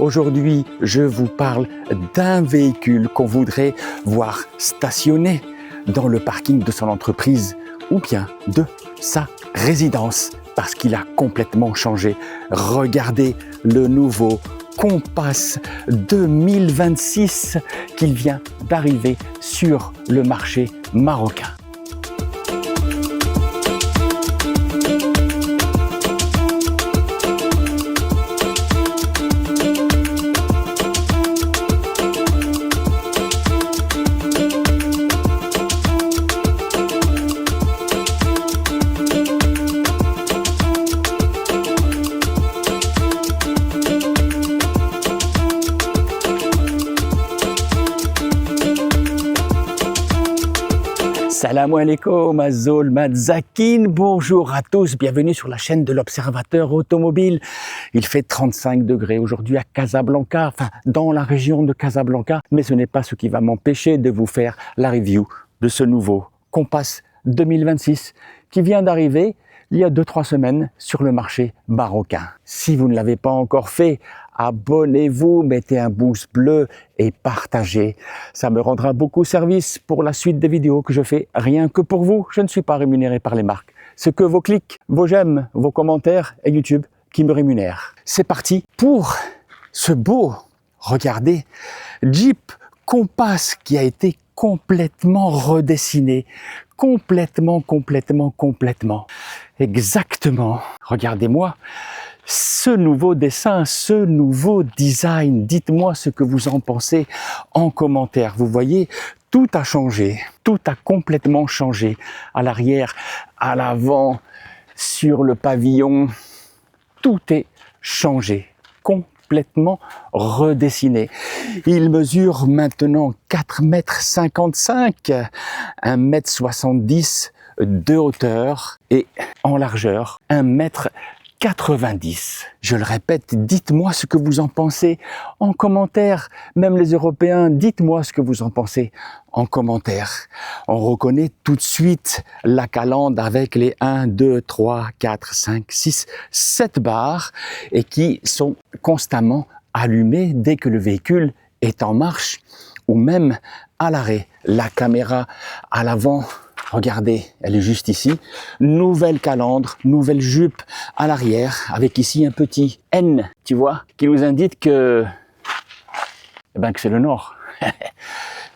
Aujourd'hui, je vous parle d'un véhicule qu'on voudrait voir stationner dans le parking de son entreprise ou bien de sa résidence parce qu'il a complètement changé. Regardez le nouveau Compass 2026 qui vient d'arriver sur le marché marocain. Salam alaikum, Azol Madzakin, bonjour à tous, bienvenue sur la chaîne de l'Observateur Automobile. Il fait 35 degrés aujourd'hui à Casablanca, enfin dans la région de Casablanca, mais ce n'est pas ce qui va m'empêcher de vous faire la review de ce nouveau Compass 2026 qui vient d'arriver il y a 2-3 semaines sur le marché marocain. Si vous ne l'avez pas encore fait, abonnez-vous, mettez un pouce bleu et partagez. Ça me rendra beaucoup service pour la suite des vidéos que je fais rien que pour vous. Je ne suis pas rémunéré par les marques. C'est que vos clics, vos j'aime, vos commentaires et YouTube qui me rémunèrent. C'est parti pour ce beau, regardez, Jeep Compass qui a été complètement redessiné. Complètement. Exactement. Regardez-moi ce nouveau dessin, ce nouveau design. Dites-moi ce que vous en pensez en commentaire. Vous voyez, tout a changé. Tout a complètement changé. À l'arrière, à l'avant, sur le pavillon. Tout est changé. Complètement redessiné. Il mesure maintenant 4,55 m, 1,70 m de hauteur et en largeur 1,90 m. Je le répète, dites-moi ce que vous en pensez en commentaire. Même les Européens, dites-moi ce que vous en pensez en commentaire. On reconnaît tout de suite la calandre avec les 1, 2, 3, 4, 5, 6, 7 barres et qui sont constamment allumées dès que le véhicule est en marche ou même à l'arrêt. La caméra à l'avant, regardez, elle est juste ici. Nouvelle calandre, nouvelle jupe à l'arrière, avec ici un petit N, tu vois, qui nous indique que c'est le nord.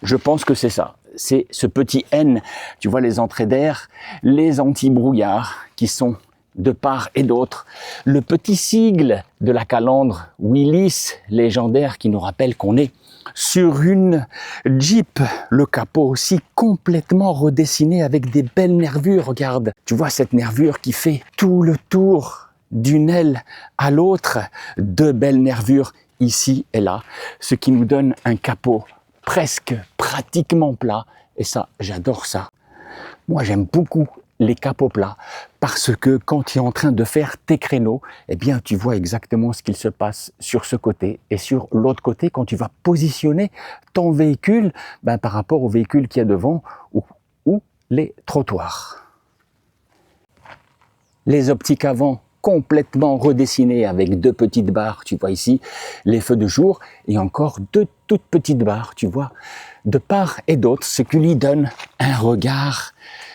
Je pense que c'est ça. C'est ce petit N, tu vois les entrées d'air, les anti-brouillards qui sont de part et d'autre. Le petit sigle de la calandre Willys légendaire qui nous rappelle qu'on est sur une Jeep, le capot aussi complètement redessiné avec des belles nervures, regarde. Tu vois cette nervure qui fait tout le tour d'une aile à l'autre, deux belles nervures ici et là, ce qui nous donne un capot presque pratiquement plat et ça, j'adore ça. Moi, j'aime beaucoup les capots plats parce que quand tu es en train de faire tes créneaux, eh bien, tu vois exactement ce qu'il se passe sur ce côté et sur l'autre côté quand tu vas positionner ton véhicule par rapport au véhicule qui est devant ou les trottoirs. Les optiques avant complètement redessinées avec deux petites barres, tu vois ici les feux de jour et encore deux toutes petites barres, tu vois, de part et d'autre, ce qui lui donne un regard,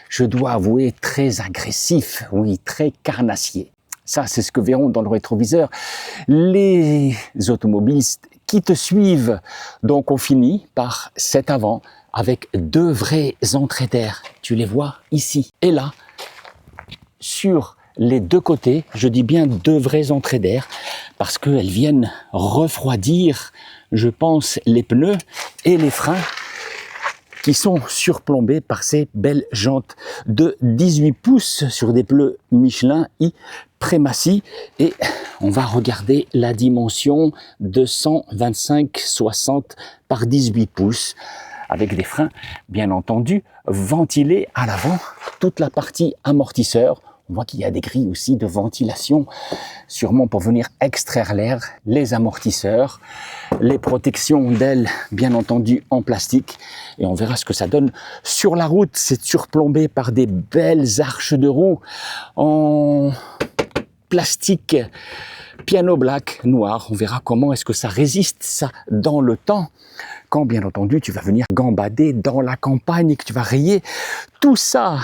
je dois avouer, très agressif, oui, très carnassier. Ça, c'est ce que verront dans le rétroviseur les automobilistes qui te suivent. Donc, on finit par cet avant avec deux vraies entrées d'air. Tu les vois ici et là, sur les deux côtés. Je dis bien deux vraies entrées d'air parce qu'elles viennent refroidir, je pense, les pneus et les freins qui sont surplombés par ces belles jantes de 18 pouces sur des pneus Michelin I Primacy. Et on va regarder la dimension de 125/60 par 18 pouces avec des freins, bien entendu, ventilés à l'avant, toute la partie amortisseur. On voit qu'il y a des grilles aussi de ventilation, sûrement pour venir extraire l'air, les amortisseurs, les protections d'ailes, bien entendu, en plastique. Et on verra ce que ça donne sur la route. C'est surplombé par des belles arches de roue en plastique piano black noir. On verra comment est-ce que ça résiste ça dans le temps. Quand bien entendu tu vas venir gambader dans la campagne et que tu vas rayer tout ça.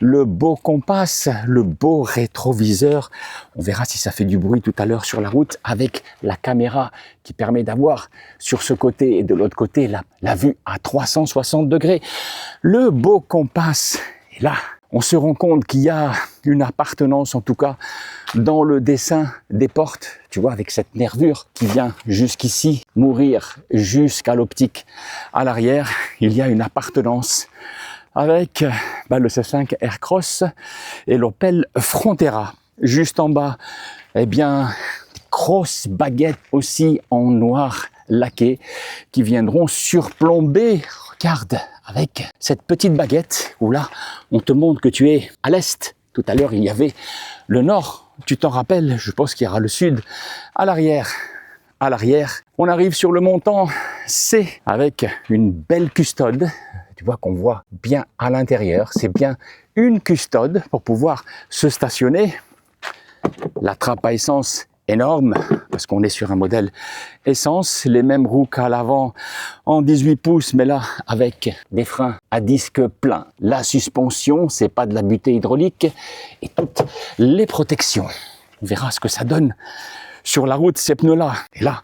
Le beau compas, le beau rétroviseur. On verra si ça fait du bruit tout à l'heure sur la route avec la caméra qui permet d'avoir sur ce côté et de l'autre côté la vue à 360 degrés. Le beau compas. Et là, on se rend compte qu'il y a une appartenance, en tout cas, dans le dessin des portes. Tu vois, avec cette nervure qui vient jusqu'ici, mourir jusqu'à l'optique. À l'arrière, il y a une appartenance avec le C5 Aircross et l'Opel Frontera. Juste en bas, eh bien, des grosses baguettes aussi en noir laqué qui viendront surplomber. Regarde, avec cette petite baguette où là, on te montre que tu es à l'est. Tout à l'heure, il y avait le nord. Tu t'en rappelles, je pense qu'il y aura le sud. À l'arrière, on arrive sur le montant C avec une belle custode. Tu vois qu'on voit bien à l'intérieur. C'est bien une custode pour pouvoir se stationner. La trappe à essence énorme parce qu'on est sur un modèle essence. Les mêmes roues qu'à l'avant en 18 pouces, mais là avec des freins à disque plein. La suspension, c'est pas de la butée hydraulique et toutes les protections. On verra ce que ça donne sur la route ces pneus-là. Et là,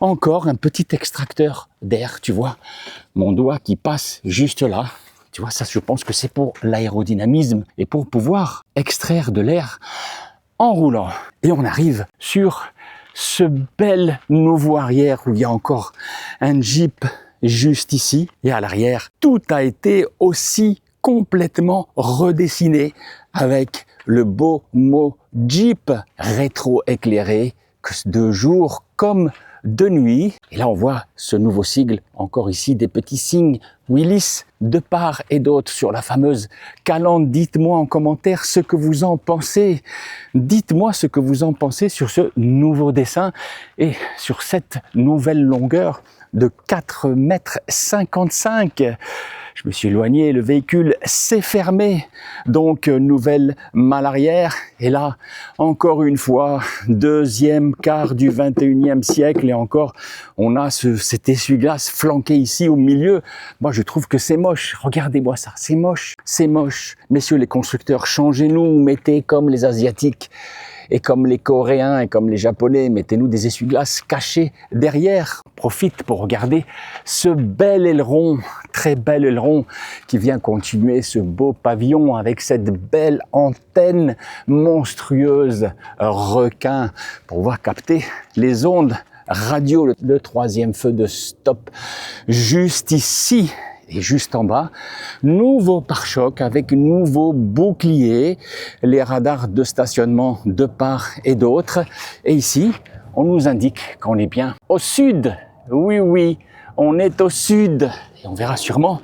encore un petit extracteur d'air, tu vois, mon doigt qui passe juste là. Tu vois, ça je pense que c'est pour l'aérodynamisme et pour pouvoir extraire de l'air en roulant. Et on arrive sur ce bel nouveau arrière où il y a encore un Jeep juste ici. Et à l'arrière, tout a été aussi complètement redessiné avec le beau mot Jeep rétro-éclairé de jour comme de nuit. Et là, on voit ce nouveau sigle, encore ici, des petits signes Willis de part et d'autre sur la fameuse calandre. Dites-moi en commentaire ce que vous en pensez. Dites-moi ce que vous en pensez sur ce nouveau dessin et sur cette nouvelle longueur de 4,55 m. Je me suis éloigné, le véhicule s'est fermé, donc nouvelle malle arrière. Et là, encore une fois, deuxième quart du 21e siècle et encore, on a cet essuie-glace flanqué ici au milieu. Moi, je trouve que c'est moche. Regardez-moi ça, c'est moche, c'est moche. Messieurs les constructeurs, changez-nous, mettez comme les Asiatiques. Et comme les Coréens et comme les Japonais, mettez-nous des essuie-glaces cachés derrière. Profite pour regarder ce bel aileron, très bel aileron qui vient continuer ce beau pavillon avec cette belle antenne monstrueuse requin pour pouvoir capter les ondes radio. Le troisième feu de stop juste ici. Et juste en bas, nouveau pare-choc avec nouveau bouclier, les radars de stationnement de part et d'autre. Et ici, on nous indique qu'on est bien au sud. Oui, oui, on est au sud. Et on verra sûrement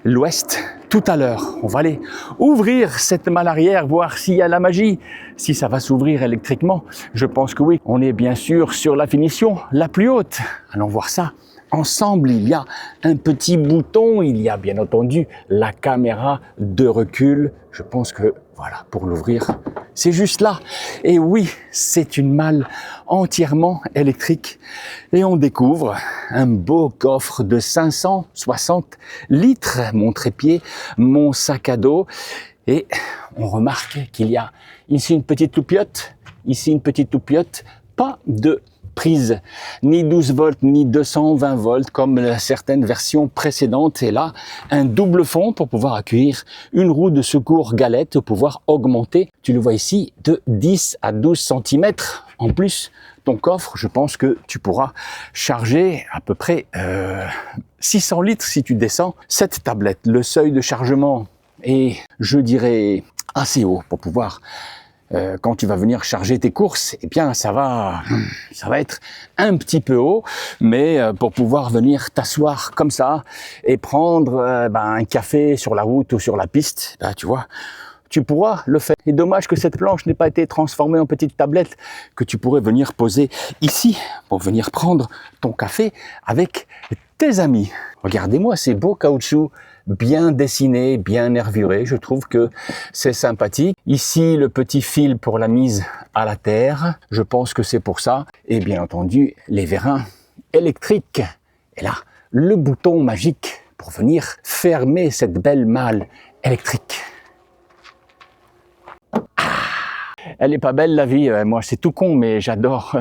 l'ouest tout à l'heure. On va aller ouvrir cette malle arrière, voir s'il y a la magie, si ça va s'ouvrir électriquement. Je pense que oui. On est bien sûr sur la finition la plus haute. Allons voir ça. Ensemble, il y a un petit bouton, il y a bien entendu la caméra de recul. Je pense que, voilà, pour l'ouvrir, c'est juste là. Et oui, c'est une malle entièrement électrique. Et on découvre un beau coffre de 560 litres, mon trépied, mon sac à dos. Et on remarque qu'il y a ici une petite loupiote, pas de prise, ni 12 volts, ni 220 volts comme certaines versions précédentes. Et là, un double fond pour pouvoir accueillir une roue de secours galette, pour pouvoir augmenter, tu le vois ici, de 10 à 12 cm. En plus, ton coffre, je pense que tu pourras charger à peu près 600 litres si tu descends cette tablette. Le seuil de chargement est, je dirais, assez haut pour pouvoir quand tu vas venir charger tes courses, eh bien ça va être un petit peu haut, mais pour pouvoir venir t'asseoir comme ça et prendre un café sur la route ou sur la piste, tu vois, tu pourras le faire. Et dommage que cette planche n'ait pas été transformée en petite tablette que tu pourrais venir poser ici pour venir prendre ton café avec tes amis. Regardez-moi ces beaux caoutchoucs bien dessinés, bien nervurés. Je trouve que c'est sympathique. Ici, le petit fil pour la mise à la terre. Je pense que c'est pour ça. Et bien entendu, les vérins électriques. Et là, le bouton magique pour venir fermer cette belle malle électrique. Elle est pas belle la vie, moi c'est tout con mais j'adore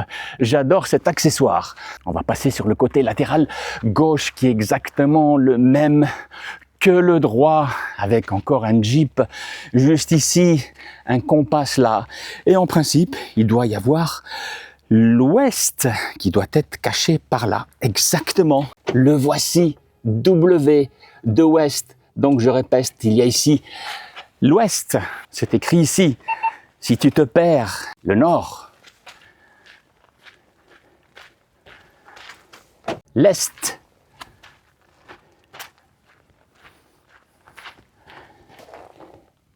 cet accessoire. On va passer sur le côté latéral gauche qui est exactement le même que le droit, avec encore un Jeep juste ici, un compas là. Et en principe, il doit y avoir l'ouest qui doit être caché par là. Exactement, le voici, W de ouest. Donc je répète, il y a ici l'ouest, c'est écrit ici. Si tu te perds, le nord, l'est,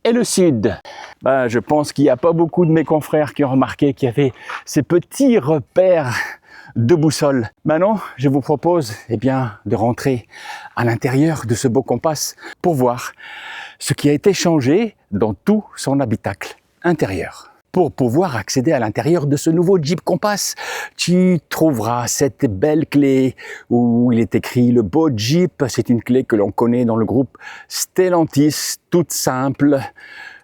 et le sud. Je pense qu'il n'y a pas beaucoup de mes confrères qui ont remarqué qu'il y avait ces petits repères de boussole. Maintenant, je vous propose de rentrer à l'intérieur de ce beau compas pour voir ce qui a été changé dans tout son habitacle intérieur. Pour pouvoir accéder à l'intérieur de ce nouveau Jeep Compass, tu trouveras cette belle clé où il est écrit le beau Jeep. C'est une clé que l'on connaît dans le groupe Stellantis, toute simple,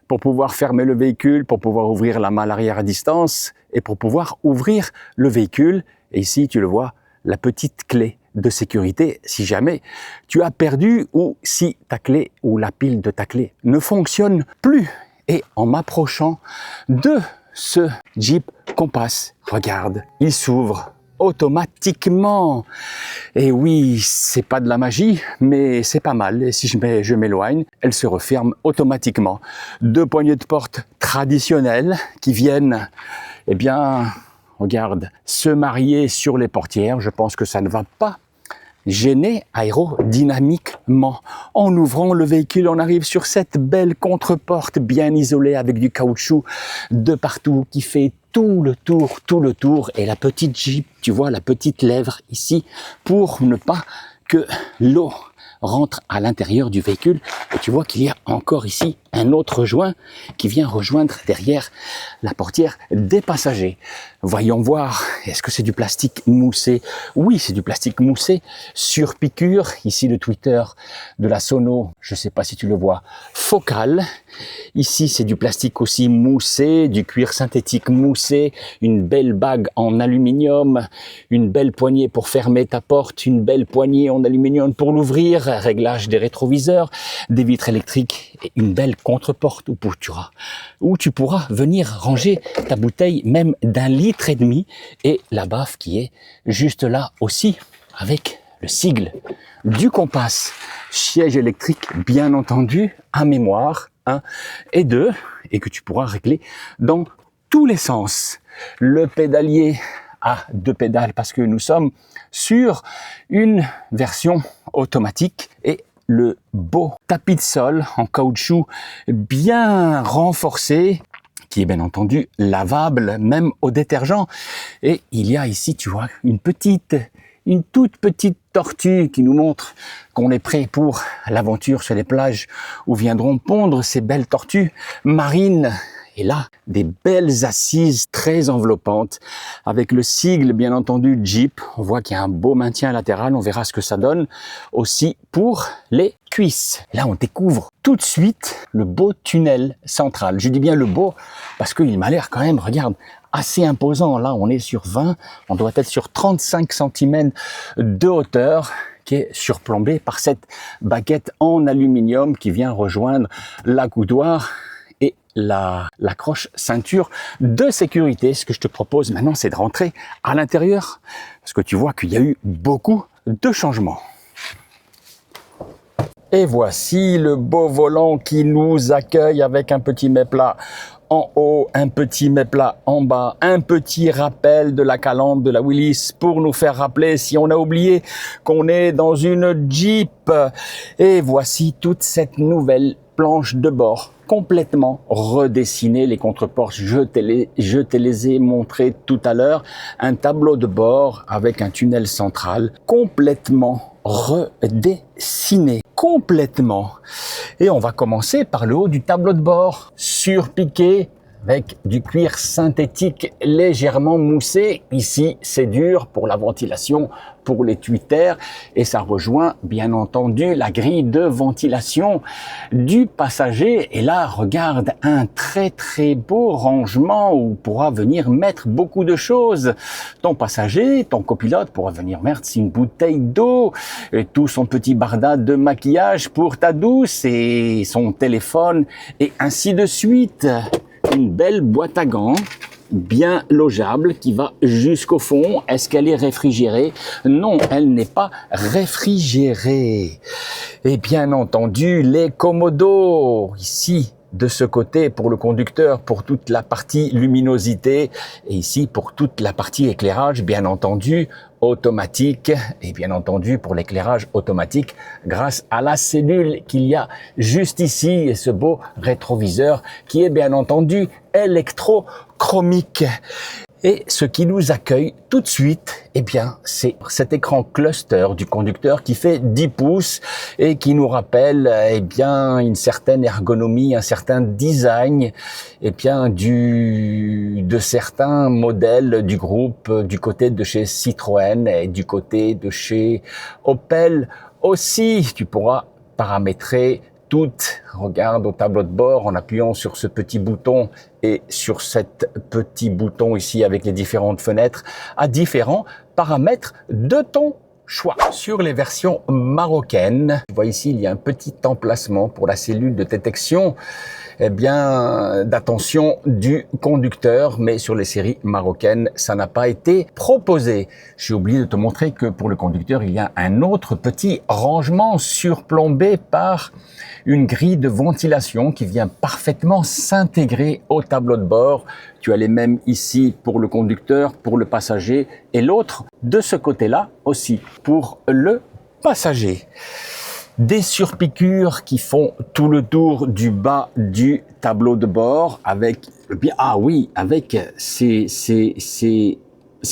pour pouvoir fermer le véhicule, pour pouvoir ouvrir la malle arrière à distance et pour pouvoir ouvrir le véhicule. Et ici, tu le vois, la petite clé de sécurité si jamais tu as perdu ou si ta clé ou la pile de ta clé ne fonctionne plus. Et en m'approchant de ce Jeep Compass, regarde, il s'ouvre automatiquement. Et oui, c'est pas de la magie, mais c'est pas mal. Et si je m'éloigne, elle se referme automatiquement. Deux poignées de porte traditionnelles qui viennent, regarde, se marier sur les portières. Je pense que ça ne va pas gêner aérodynamiquement. En ouvrant le véhicule, on arrive sur cette belle contre-porte bien isolée avec du caoutchouc de partout qui fait tout le tour. Et la petite Jeep, tu vois la petite lèvre ici pour ne pas que l'eau rentre à l'intérieur du véhicule. Et tu vois qu'il y a encore ici un autre joint qui vient rejoindre derrière la portière des passagers. Voyons voir, est-ce que c'est du plastique moussé? Oui, c'est du plastique moussé sur piqûre. Ici le tweeter de la Sono, je ne sais pas si tu le vois, Focal. Ici c'est du plastique aussi moussé, du cuir synthétique moussé, une belle bague en aluminium, une belle poignée pour fermer ta porte, une belle poignée en aluminium pour l'ouvrir, réglage des rétroviseurs, des vitres électriques et une belle contre-porte où tu pourras venir ranger ta bouteille même d'1,5 litre et la baffe qui est juste là aussi avec le sigle du Compass. Siège électrique bien entendu à mémoire 1 et 2 et que tu pourras régler dans tous les sens. Le pédalier à 2 pédales parce que nous sommes sur une version automatique et le beau tapis de sol en caoutchouc bien renforcé qui est bien entendu lavable même au détergent. Et il y a ici, tu vois, une toute petite tortue qui nous montre qu'on est prêt pour l'aventure sur les plages où viendront pondre ces belles tortues marines. Et là, des belles assises très enveloppantes avec le sigle, bien entendu, Jeep. On voit qu'il y a un beau maintien latéral. On verra ce que ça donne aussi pour les cuisses. Là, on découvre tout de suite le beau tunnel central. Je dis bien le beau parce qu'il m'a l'air quand même, regarde, assez imposant. Là, on est sur 20. On doit être sur 35 cm de hauteur qui est surplombé par cette baguette en aluminium qui vient rejoindre l'accoudoir et l'accroche ceinture de sécurité. Ce que je te propose maintenant, c'est de rentrer à l'intérieur parce que tu vois qu'il y a eu beaucoup de changements. Et voici le beau volant qui nous accueille avec un petit mets-plat en haut, un petit mets-plat en bas, un petit rappel de la calandre de la Willys pour nous faire rappeler si on a oublié qu'on est dans une Jeep. Et voici toute cette nouvelle planche de bord complètement redessiné, les contreports, je te les ai montrés tout à l'heure, un tableau de bord avec un tunnel central complètement redessiné, complètement. Et on va commencer par le haut du tableau de bord, surpiqué, avec du cuir synthétique légèrement moussé. Ici, c'est dur pour la ventilation, pour les tuyères, et ça rejoint bien entendu la grille de ventilation du passager. Et là, regarde, un très très beau rangement où on pourra venir mettre beaucoup de choses. Ton passager, ton copilote pourra venir mettre une bouteille d'eau, et tout son petit barda de maquillage pour ta douce et son téléphone, et ainsi de suite. Une belle boîte à gants, bien logeable, qui va jusqu'au fond. Est-ce qu'elle est réfrigérée? Non, elle n'est pas réfrigérée. Et bien entendu, les commodos, ici, de ce côté pour le conducteur, pour toute la partie luminosité, et ici pour toute la partie éclairage, bien entendu, automatique, et bien entendu pour l'éclairage automatique grâce à la cellule qu'il y a juste ici, et ce beau rétroviseur qui est bien entendu électrochromique. Et ce qui nous accueille tout de suite, eh bien, c'est cet écran cluster du conducteur qui fait 10 pouces et qui nous rappelle, eh bien, une certaine ergonomie, un certain design, eh bien, de certains modèles du groupe, du côté de chez Citroën et du côté de chez Opel aussi. Tu pourras paramétrer toutes, regarde au tableau de bord en appuyant sur ce petit bouton et sur cet petit bouton ici avec les différentes fenêtres à différents paramètres de ton choix. Sur les versions marocaines, tu vois ici il y a un petit emplacement pour la cellule de détection d'attention du conducteur, mais sur les séries marocaines, ça n'a pas été proposé. J'ai oublié de te montrer que pour le conducteur, il y a un autre petit rangement surplombé par une grille de ventilation qui vient parfaitement s'intégrer au tableau de bord. Tu as les mêmes ici pour le conducteur, pour le passager, et l'autre de ce côté-là aussi pour le passager. Des surpiqûres qui font tout le tour du bas du tableau de bord avec, avec c'est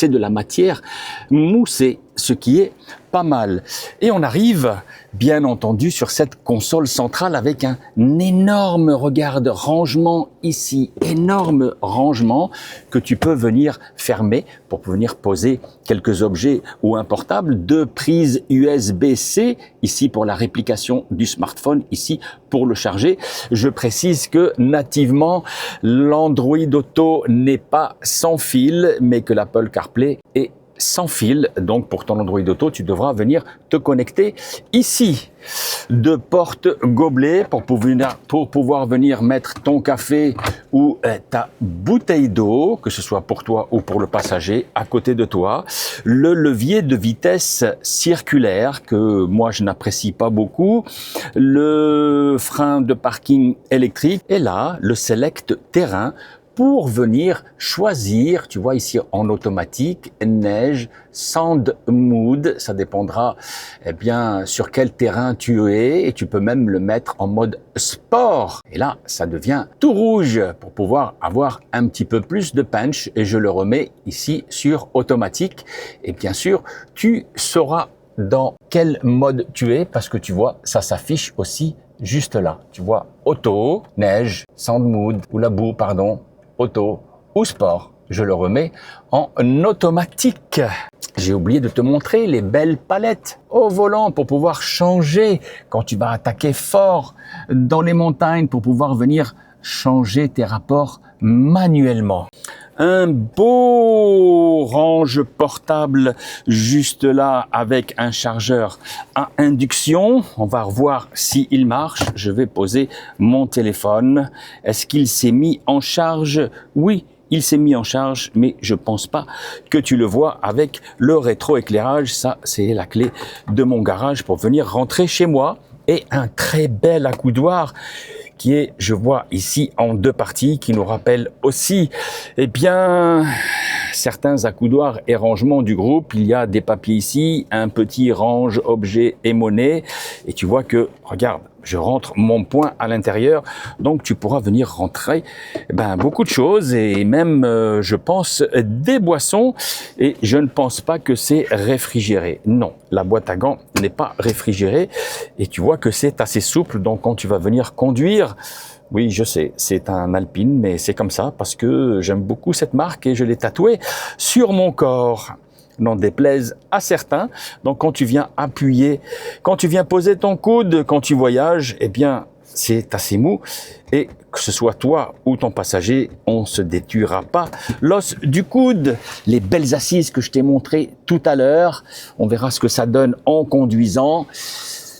de la matière moussée, ce qui est pas mal. Et on arrive, bien entendu, sur cette console centrale avec un énorme, regarde, rangement ici, énorme rangement que tu peux venir fermer pour venir poser quelques objets ou un portable, 2 prises USB-C, ici pour la réplication du smartphone, ici pour le charger. Je précise que nativement, l'Android Auto n'est pas sans fil, mais que l'Apple CarPlay est sans fil. Donc pour ton Android Auto, tu devras venir te connecter ici. 2 portes gobelets pour pouvoir venir mettre ton café ou ta bouteille d'eau, que ce soit pour toi ou pour le passager, à côté de toi. Le levier de vitesse circulaire, que moi je n'apprécie pas beaucoup. Le frein de parking électrique. Et là, le select terrain, pour venir choisir, tu vois ici en automatique, neige, sand mood, ça dépendra sur quel terrain tu es, et tu peux même le mettre en mode sport. Et là, ça devient tout rouge pour pouvoir avoir un petit peu plus de punch, et je le remets ici sur automatique. Et bien sûr, tu sauras dans quel mode tu es, parce que tu vois, ça s'affiche aussi juste là. Tu vois, auto, neige, sand mood, ou la boue, pardon, auto ou sport. Je le remets en automatique. J'ai oublié de te montrer les belles palettes au volant pour pouvoir changer quand tu vas attaquer fort dans les montagnes, pour pouvoir venir changer tes rapports manuellement. Un beau range portable juste là avec un chargeur à induction. On va revoir s'il marche. Je vais poser mon téléphone. Est-ce qu'il s'est mis en charge? Oui, il s'est mis en charge, mais je pense pas que tu le vois avec le rétroéclairage. Ça, c'est la clé de mon garage pour venir rentrer chez moi. Et un très bel accoudoir qui est, je vois ici, en 2 parties, qui nous rappelle aussi, certains accoudoirs et rangements du groupe. Il y a des papiers ici, un petit range objets et monnaie, et tu vois que, regarde, je rentre mon poing à l'intérieur, donc tu pourras venir rentrer beaucoup de choses et même, je pense, des boissons. Et je ne pense pas que c'est réfrigéré. Non, la boîte à gants n'est pas réfrigérée et tu vois que c'est assez souple. Donc quand tu vas venir conduire, oui, je sais, c'est un Alpine, mais c'est comme ça parce que j'aime beaucoup cette marque et je l'ai tatouée sur mon corps. N'en déplaise à certains. Donc quand tu viens appuyer, quand tu viens poser ton coude, quand tu voyages, eh bien c'est assez mou et que ce soit toi ou ton passager, on se détuera pas l'os du coude. Les belles assises que je t'ai montrées tout à l'heure, on verra ce que ça donne en conduisant.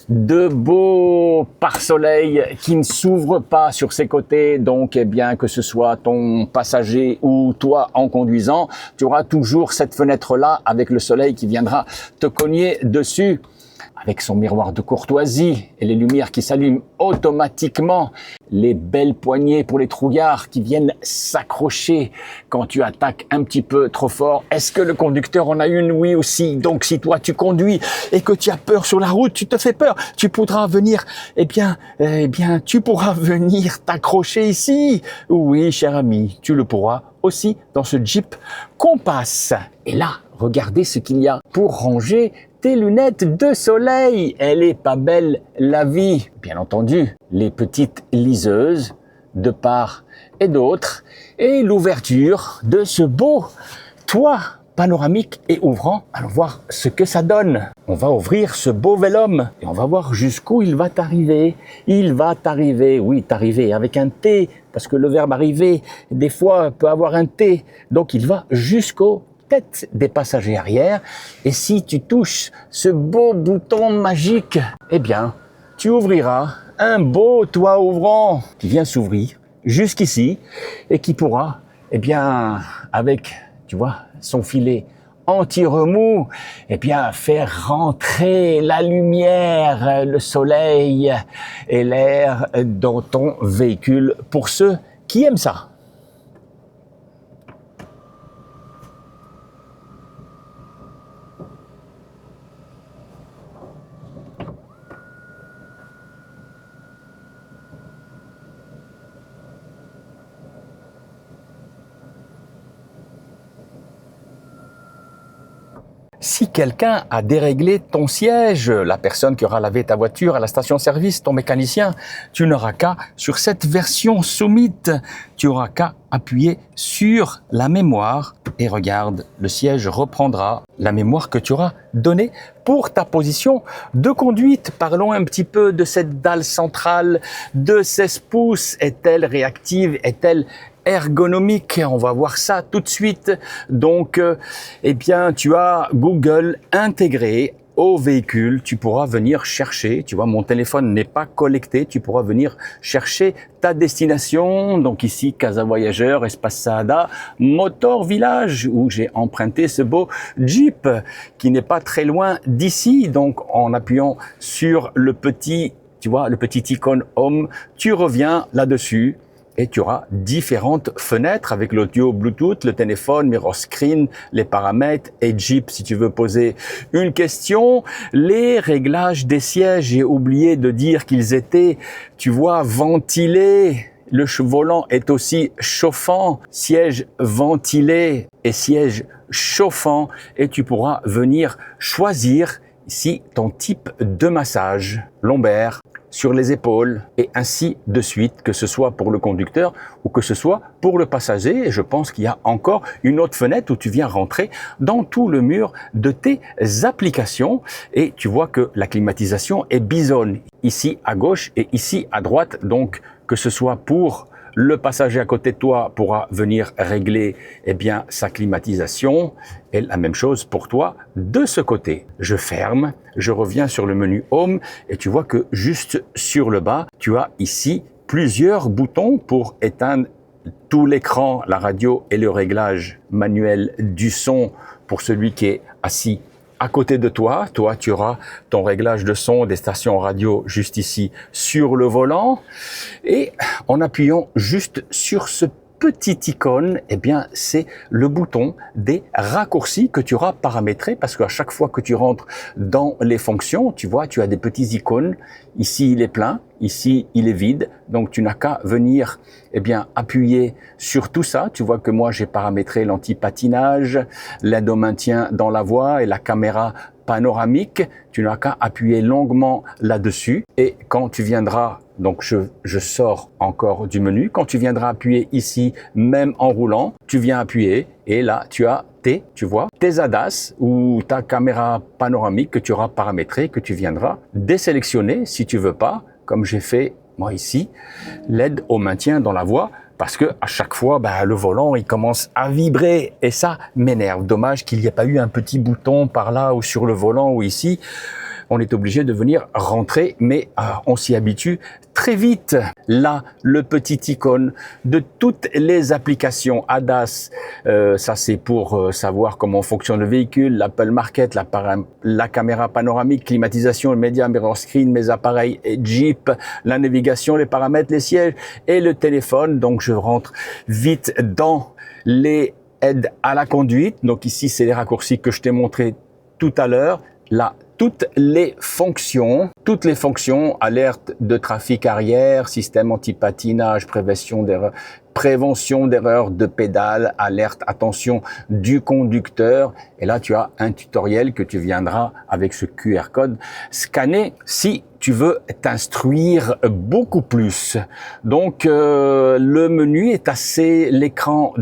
De beaux pare-soleil qui ne s'ouvrent pas sur ses côtés, donc eh bien que ce soit ton passager ou toi en conduisant, tu auras toujours cette fenêtre-là avec le soleil qui viendra te cogner dessus, avec son miroir de courtoisie et les lumières qui s'allument automatiquement, les belles poignées pour les trouillards qui viennent s'accrocher quand tu attaques un petit peu trop fort. Est-ce que le conducteur en a une? Oui aussi. Donc si toi tu conduis et que tu as peur sur la route, tu te fais peur, tu pourras venir, tu pourras venir t'accrocher ici. Oui, cher ami, tu le pourras aussi dans ce Jeep Compass. Et là, regardez ce qu'il y a pour ranger tes lunettes de soleil. Elle est pas belle, la vie. Bien entendu, les petites liseuses de part et d'autre et l'ouverture de ce beau toit panoramique et ouvrant. Allons voir ce que ça donne. On va ouvrir ce beau Vélum et on va voir jusqu'où il va t'arriver. Il va t'arriver, oui, t'arriver avec un T, parce que le verbe arriver, des fois, peut avoir un T. Donc, il va jusqu'au tête des passagers arrière. Et si tu touches ce beau bouton magique, eh bien, tu ouvriras un beau toit ouvrant qui vient s'ouvrir jusqu'ici et qui pourra, eh bien, avec, tu vois, son filet anti-remous, eh bien, faire rentrer la lumière, le soleil et l'air dans ton véhicule pour ceux qui aiment ça. Si quelqu'un a déréglé ton siège, la personne qui aura lavé ta voiture à la station-service, ton mécanicien, tu n'auras qu'à, sur cette version Summit, tu auras qu'à appuyer sur la mémoire et regarde, le siège reprendra la mémoire que tu auras donnée pour ta position de conduite. Parlons un petit peu de cette dalle centrale de 16 pouces. Est-elle réactive? Est-elle ergonomique? On va voir ça tout de suite. Donc, eh bien, tu as Google intégré au véhicule, tu pourras venir chercher, tu vois, mon téléphone n'est pas collecté, tu pourras venir chercher ta destination. Donc ici, Casa Voyageur, Espace Saada, Motor Village, où j'ai emprunté ce beau Jeep qui n'est pas très loin d'ici. Donc en appuyant sur le petit, tu vois, le petit icône Home, tu reviens là-dessus. Et tu auras différentes fenêtres avec l'audio Bluetooth, le téléphone, mirror screen, les paramètres et Jeep si tu veux poser une question. Les réglages des sièges, j'ai oublié de dire qu'ils étaient, tu vois, ventilés. Le volant est aussi chauffant, siège ventilé et siège chauffant. Et tu pourras venir choisir ici ton type de massage lombaire, sur les épaules et ainsi de suite, que ce soit pour le conducteur ou que ce soit pour le passager. Et je pense qu'il y a encore une autre fenêtre où tu viens rentrer dans tout le mur de tes applications et tu vois que la climatisation est bisonne ici à gauche et ici à droite. Donc que ce soit pour le passager à côté de toi pourra venir régler sa climatisation et la même chose pour toi de ce côté. Je ferme, je reviens sur le menu Home et tu vois que juste sur le bas, tu as ici plusieurs boutons pour éteindre tout l'écran, la radio et le réglage manuel du son pour celui qui est assis à côté de toi. Toi, tu auras ton réglage de son des stations radio juste ici sur le volant. Et en appuyant juste sur ce petite icône, eh bien, c'est le bouton des raccourcis que tu auras paramétré parce qu'à chaque fois que tu rentres dans les fonctions, tu vois, tu as des petits icônes. Ici, il est plein. Ici, il est vide. Donc, tu n'as qu'à venir, eh bien, appuyer sur tout ça. Tu vois que moi, j'ai paramétré l'anti-patinage, l'aide au maintien dans la voie et la caméra panoramique. Tu n'as qu'à appuyer longuement là-dessus. Et quand tu viendras, donc je sors encore du menu. Quand tu viendras appuyer ici, même en roulant, tu viens appuyer et là, tu as tu vois, tes ADAS ou ta caméra panoramique que tu auras paramétrée, que tu viendras désélectionner si tu veux pas, comme j'ai fait moi ici, l'aide au maintien dans la voie, parce que à chaque fois, le volant, il commence à vibrer et ça m'énerve. Dommage qu'il n'y ait pas eu un petit bouton par là ou sur le volant ou ici. On est obligé de venir rentrer, mais on s'y habitue très vite. Là, le petit icône de toutes les applications ADAS, ça c'est pour savoir comment fonctionne le véhicule, l'Apple Market, la caméra panoramique, climatisation, le média, mirror screen, mes appareils Jeep, la navigation, les paramètres, les sièges et le téléphone. Donc je rentre vite dans les aides à la conduite. Donc ici, c'est les raccourcis que je t'ai montré tout à l'heure. Là, toutes les fonctions, alerte de trafic arrière, système anti-patinage, prévention d'erreurs de pédale, alerte, attention du conducteur. Et là, tu as un tutoriel que tu viendras avec ce QR code scanner si tu veux t'instruire beaucoup plus. Donc, le menu est l'écran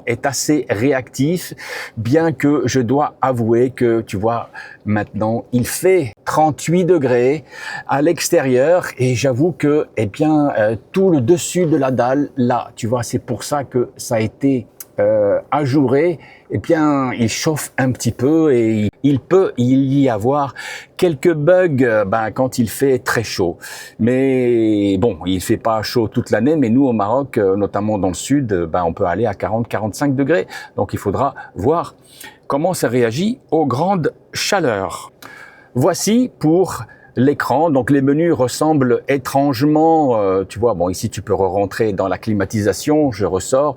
est assez réactif, bien que je dois avouer que, tu vois, maintenant, il fait 38 degrés à l'extérieur et j'avoue que, tout le dessus de la dalle, là, tu vois, c'est pour ça que ça a été ajouré, il chauffe un petit peu et il peut y avoir quelques bugs quand il fait très chaud. Mais bon, il fait pas chaud toute l'année, mais nous au Maroc, notamment dans le sud, on peut aller à 40-45 degrés. Donc il faudra voir comment ça réagit aux grandes chaleurs. Voici pour l'écran, donc les menus ressemblent étrangement, tu vois, bon ici tu peux rentrer dans la climatisation, je ressors.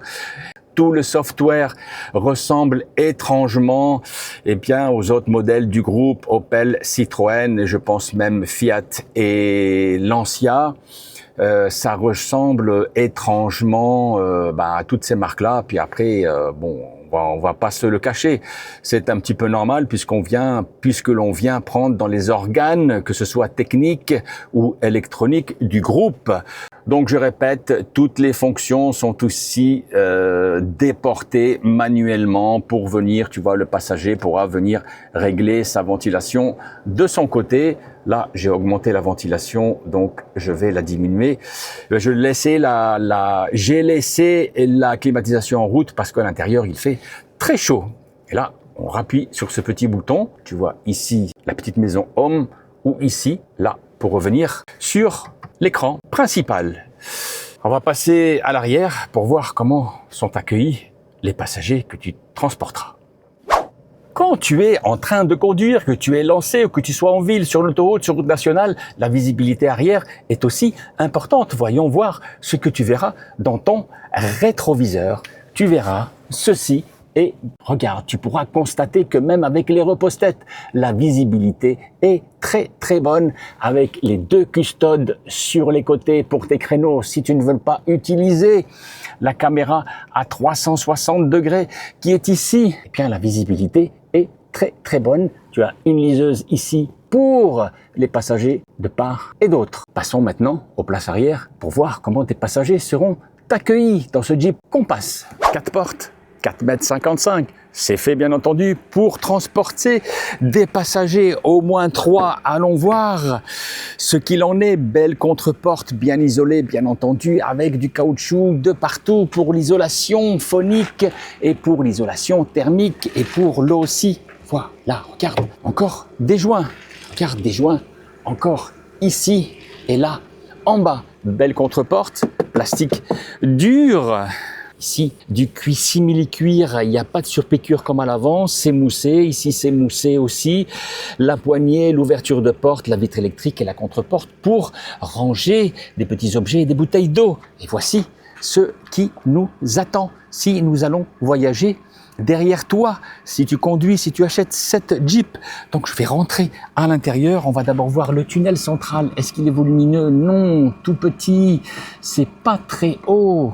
Tout le software ressemble étrangement aux autres modèles du groupe Opel, Citroën, je pense même Fiat et Lancia. Ça ressemble étrangement à toutes ces marques-là. Puis après, on va pas se le cacher. C'est un petit peu normal puisque l'on vient prendre dans les organes, que ce soit technique ou électronique du groupe. Donc je répète, toutes les fonctions sont aussi déportées manuellement pour venir, tu vois, le passager pourra venir régler sa ventilation de son côté. Là, j'ai augmenté la ventilation, donc je vais la diminuer. J'ai laissé la climatisation en route parce qu'à l'intérieur, il fait très chaud. Et là, on rappuie sur ce petit bouton. Tu vois ici la petite maison Home ou ici, là, pour revenir sur l'écran principal. On va passer à l'arrière pour voir comment sont accueillis les passagers que tu transporteras. Quand tu es en train de conduire, que tu es lancé ou que tu sois en ville, sur l'autoroute, sur route nationale, la visibilité arrière est aussi importante. Voyons voir ce que tu verras dans ton rétroviseur. Tu verras ceci et regarde, tu pourras constater que même avec les repose-têtes, la visibilité est très très bonne avec les deux custodes sur les côtés pour tes créneaux. Si tu ne veux pas utiliser la caméra à 360 degrés qui est ici, la visibilité est très très bonne. Tu as une liseuse ici pour les passagers de part et d'autre. Passons maintenant aux places arrière pour voir comment tes passagers seront accueillis dans ce Jeep Compass. 4 portes, 4,55 m. C'est fait bien entendu pour transporter des passagers, au moins 3. Allons voir ce qu'il en est. Belle contre-porte, bien isolée bien entendu, avec du caoutchouc de partout pour l'isolation phonique et pour l'isolation thermique et pour l'eau aussi. Voilà, regarde, encore des joints. Regarde, des joints encore ici et là en bas. Belle contre-porte, plastique dur. Ici, du simili-cuir, il n'y a pas de surpiqûre comme à l'avant, c'est moussé, ici c'est moussé aussi. La poignée, l'ouverture de porte, la vitre électrique et la contre-porte pour ranger des petits objets et des bouteilles d'eau. Et voici ce qui nous attend si nous allons voyager derrière toi, si tu conduis, si tu achètes cette Jeep. Donc je vais rentrer à l'intérieur, on va d'abord voir le tunnel central. Est-ce qu'il est volumineux? Non, tout petit, c'est pas très haut.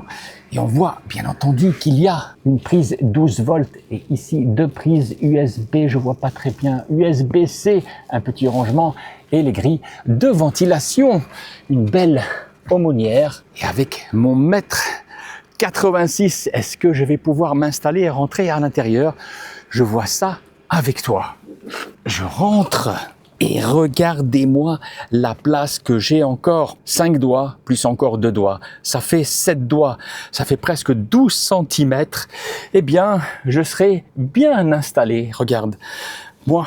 Et on voit bien entendu qu'il y a une prise 12 volts et ici 2 prises USB, je vois pas très bien, USB-C, un petit rangement et les grilles de ventilation. Une belle aumônière et avec mon mètre 86, est-ce que je vais pouvoir m'installer et rentrer à l'intérieur? Je vois ça avec toi. Je rentre. Et regardez-moi la place que j'ai encore. 5 doigts, plus encore 2 doigts. Ça fait 7 doigts. Ça fait presque 12 cm. Eh bien, je serai bien installé. Regarde, moi,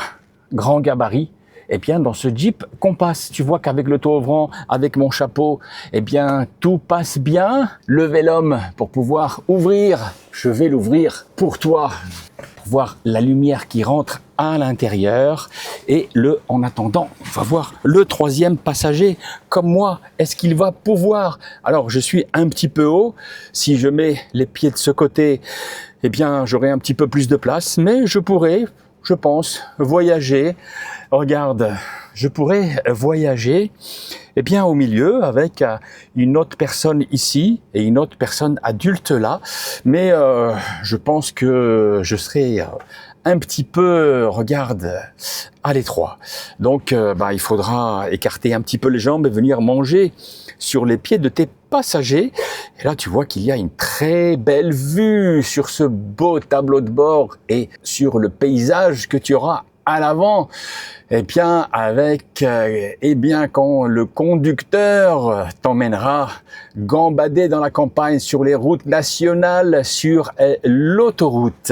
grand gabarit. Eh bien, dans ce Jeep Compass, tu vois qu'avec le toit ouvrant, avec mon chapeau, eh bien, tout passe bien. Levez l'homme pour pouvoir ouvrir. Je vais l'ouvrir pour toi. Pour voir la lumière qui rentre à l'intérieur. Et en attendant, on va voir le troisième passager comme moi. Est-ce qu'il va pouvoir? Alors, je suis un petit peu haut. Si je mets les pieds de ce côté, eh bien, j'aurai un petit peu plus de place. Mais je pourrais, je pense, voyager. Regarde, je pourrais voyager eh bien, au milieu avec une autre personne ici et une autre personne adulte là. Mais je pense que je serai un petit peu, regarde, à l'étroit. Donc, il faudra écarter un petit peu les jambes et venir manger sur les pieds de tes passagers. Et là, tu vois qu'il y a une très belle vue sur ce beau tableau de bord et sur le paysage que tu auras à l'avant. Eh bien, avec, quand le conducteur t'emmènera gambader dans la campagne, sur les routes nationales, sur l'autoroute.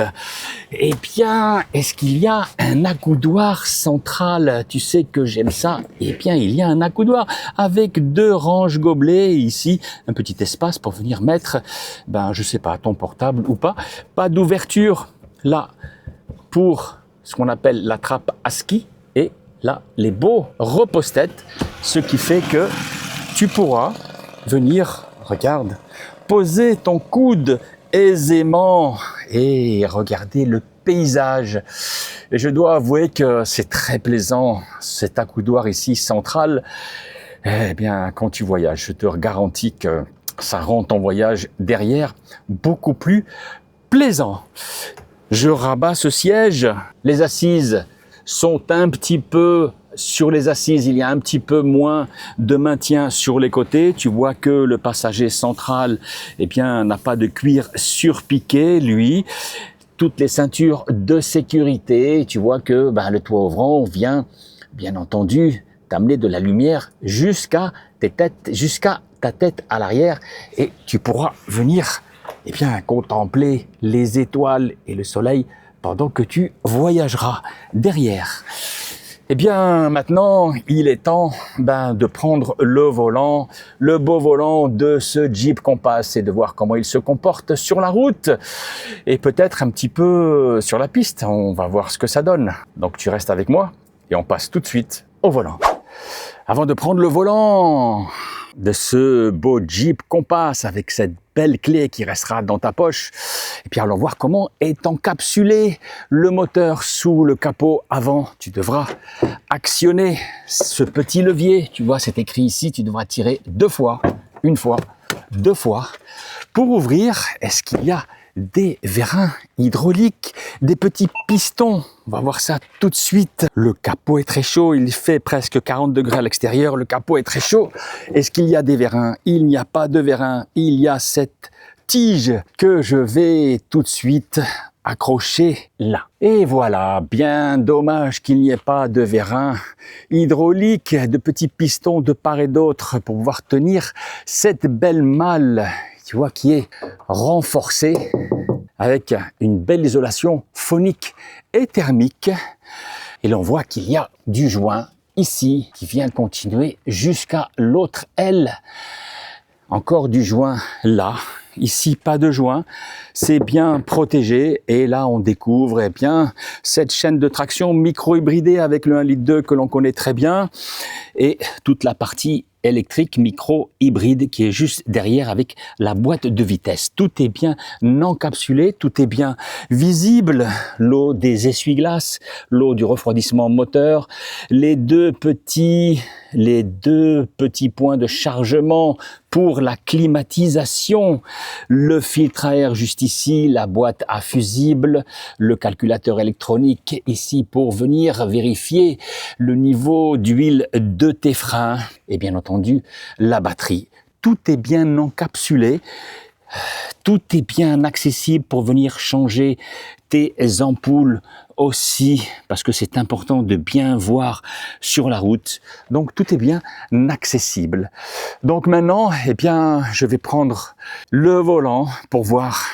Eh bien, est-ce qu'il y a un accoudoir central? Tu sais que j'aime ça. Eh bien, il y a un accoudoir avec 2 ranges gobelets. Ici, un petit espace pour venir mettre, je sais pas, ton portable ou pas. Pas d'ouverture là pour ce qu'on appelle la trappe à ski. Et là, les beaux repose-têtes, ce qui fait que tu pourras venir, regarde, poser ton coude aisément et regarder le paysage. Et je dois avouer que c'est très plaisant, cet accoudoir ici central. Eh bien, quand tu voyages, je te garantis que ça rend ton voyage derrière beaucoup plus plaisant. Je rabats ce siège, les assises sont un petit peu sur les assises, il y a un petit peu moins de maintien sur les côtés. Tu vois que le passager central, n'a pas de cuir surpiqué, lui. Toutes les ceintures de sécurité, tu vois que le toit ouvrant vient, bien entendu, t'amener de la lumière jusqu'à ta tête à l'arrière et tu pourras venir contempler les étoiles et le soleil pendant que tu voyageras derrière. Eh bien, maintenant, il est temps de prendre le volant, le beau volant de ce Jeep Compass et de voir comment il se comporte sur la route et peut-être un petit peu sur la piste. On va voir ce que ça donne. Donc, tu restes avec moi et on passe tout de suite au volant. Avant de prendre le volant de ce beau Jeep Compass avec cette belle clé qui restera dans ta poche, et puis allons voir comment est encapsulé le moteur sous le capot avant. Tu devras actionner ce petit levier, tu vois, c'est écrit ici, tu devras tirer 2 fois, 1 fois, 2 fois. Pour ouvrir, est-ce qu'il y a des vérins hydrauliques, des petits pistons? On va voir ça tout de suite. Le capot est très chaud, il fait presque 40 degrés à l'extérieur, le capot est très chaud. Est-ce qu'il y a des vérins? Il n'y a pas de vérins, il y a cette tige que je vais tout de suite accrocher là. Et voilà, bien dommage qu'il n'y ait pas de vérins hydrauliques, de petits pistons de part et d'autre pour pouvoir tenir cette belle malle, tu vois, qui est renforcée avec une belle isolation phonique et thermique. Et l'on voit qu'il y a du joint ici qui vient continuer jusqu'à l'autre aile. Encore du joint là. Ici, pas de joint. C'est bien protégé. Et là, on découvre cette chaîne de traction micro-hybridée avec le 1,2 litre que l'on connaît très bien. Et toute la partie électrique micro-hybride qui est juste derrière avec la boîte de vitesse. Tout est bien encapsulé, tout est bien visible. L'eau des essuie-glaces, l'eau du refroidissement moteur, les deux petits points de chargement pour la climatisation, le filtre à air juste ici, la boîte à fusible, le calculateur électronique ici pour venir vérifier le niveau d'huile de tes freins et bien entendu la batterie. Tout est bien encapsulé, tout est bien accessible pour venir changer tes ampoules aussi, parce que c'est important de bien voir sur la route. Donc tout est bien accessible. Donc maintenant, eh bien, je vais prendre le volant pour voir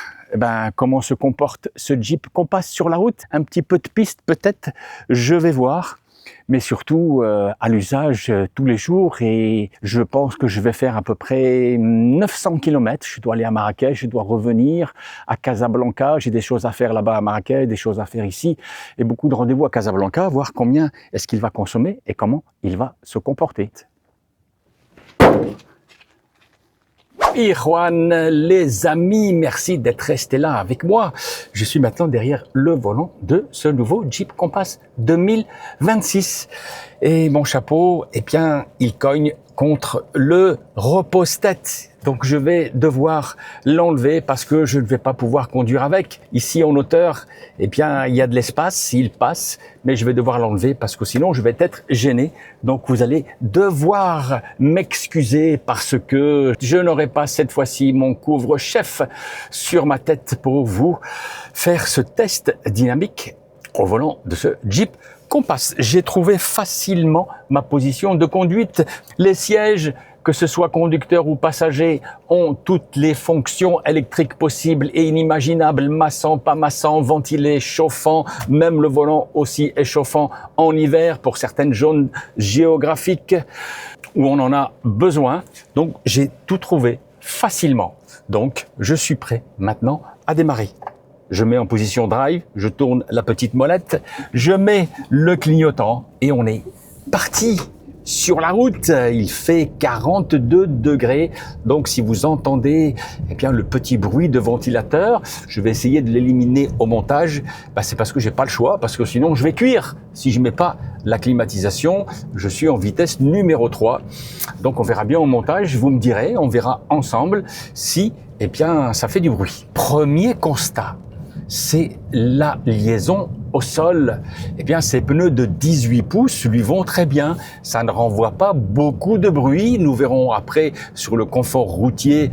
comment se comporte ce Jeep Compass sur la route. Un petit peu de piste peut-être, je vais voir. Mais surtout à l'usage tous les jours, et je pense que je vais faire à peu près 900 km. Je dois aller à Marrakech, je dois revenir à Casablanca, j'ai des choses à faire là-bas à Marrakech, des choses à faire ici, et beaucoup de rendez-vous à Casablanca, voir combien est-ce qu'il va consommer et comment il va se comporter. Et Juan, les amis, merci d'être restés là avec moi. Je suis maintenant derrière le volant de ce nouveau Jeep Compass 2026. Et mon chapeau, eh bien, il cogne contre le repose-tête. Donc je vais devoir l'enlever parce que je ne vais pas pouvoir conduire avec. Ici en hauteur, eh bien, il y a de l'espace, il passe, mais je vais devoir l'enlever parce que sinon je vais être gêné. Donc vous allez devoir m'excuser parce que je n'aurai pas cette fois-ci mon couvre-chef sur ma tête pour vous faire ce test dynamique au volant de ce Jeep Compass. J'ai trouvé facilement ma position de conduite. Les sièges, que ce soit conducteur ou passager, ont toutes les fonctions électriques possibles et inimaginables, massant, pas massant, ventilé, chauffant, même le volant aussi est chauffant en hiver pour certaines zones géographiques où on en a besoin. Donc j'ai tout trouvé facilement. Donc je suis prêt maintenant à démarrer. Je mets en position drive, je tourne la petite molette, je mets le clignotant et on est parti sur la route. Il fait 42 degrés, donc si vous entendez le petit bruit de ventilateur, je vais essayer de l'éliminer au montage. C'est parce que j'ai pas le choix, parce que sinon je vais cuire. Si je mets pas la climatisation, je suis en vitesse numéro 3. Donc on verra bien au montage, vous me direz, on verra ensemble si ça fait du bruit. Premier constat, c'est la liaison au sol. Ces pneus de 18 pouces lui vont très bien. Ça ne renvoie pas beaucoup de bruit. Nous verrons après sur le confort routier,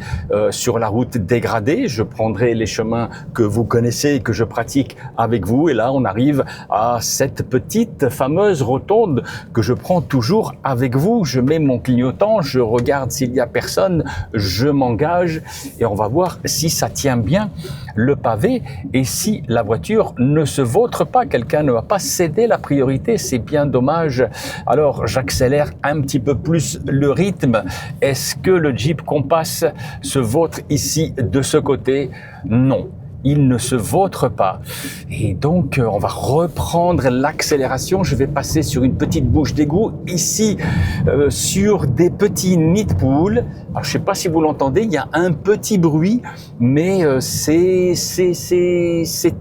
sur la route dégradée. Je prendrai les chemins que vous connaissez et que je pratique avec vous. Et là, on arrive à cette petite fameuse rotonde que je prends toujours avec vous. Je mets mon clignotant, je regarde s'il y a personne, je m'engage et on va voir si ça tient bien le pavé et si la voiture ne se vautre pas. Quelqu'un ne va pas céder la priorité, c'est bien dommage. Alors j'accélère un petit peu plus le rythme. Est-ce que le Jeep Compass se vautre ici de ce côté? Non. Il ne se vautre pas. Et donc, on va reprendre l'accélération. Je vais passer sur une petite bouche d'égout, ici, sur des petits nids de poules. Alors, je ne sais pas si vous l'entendez, il y a un petit bruit, mais c'est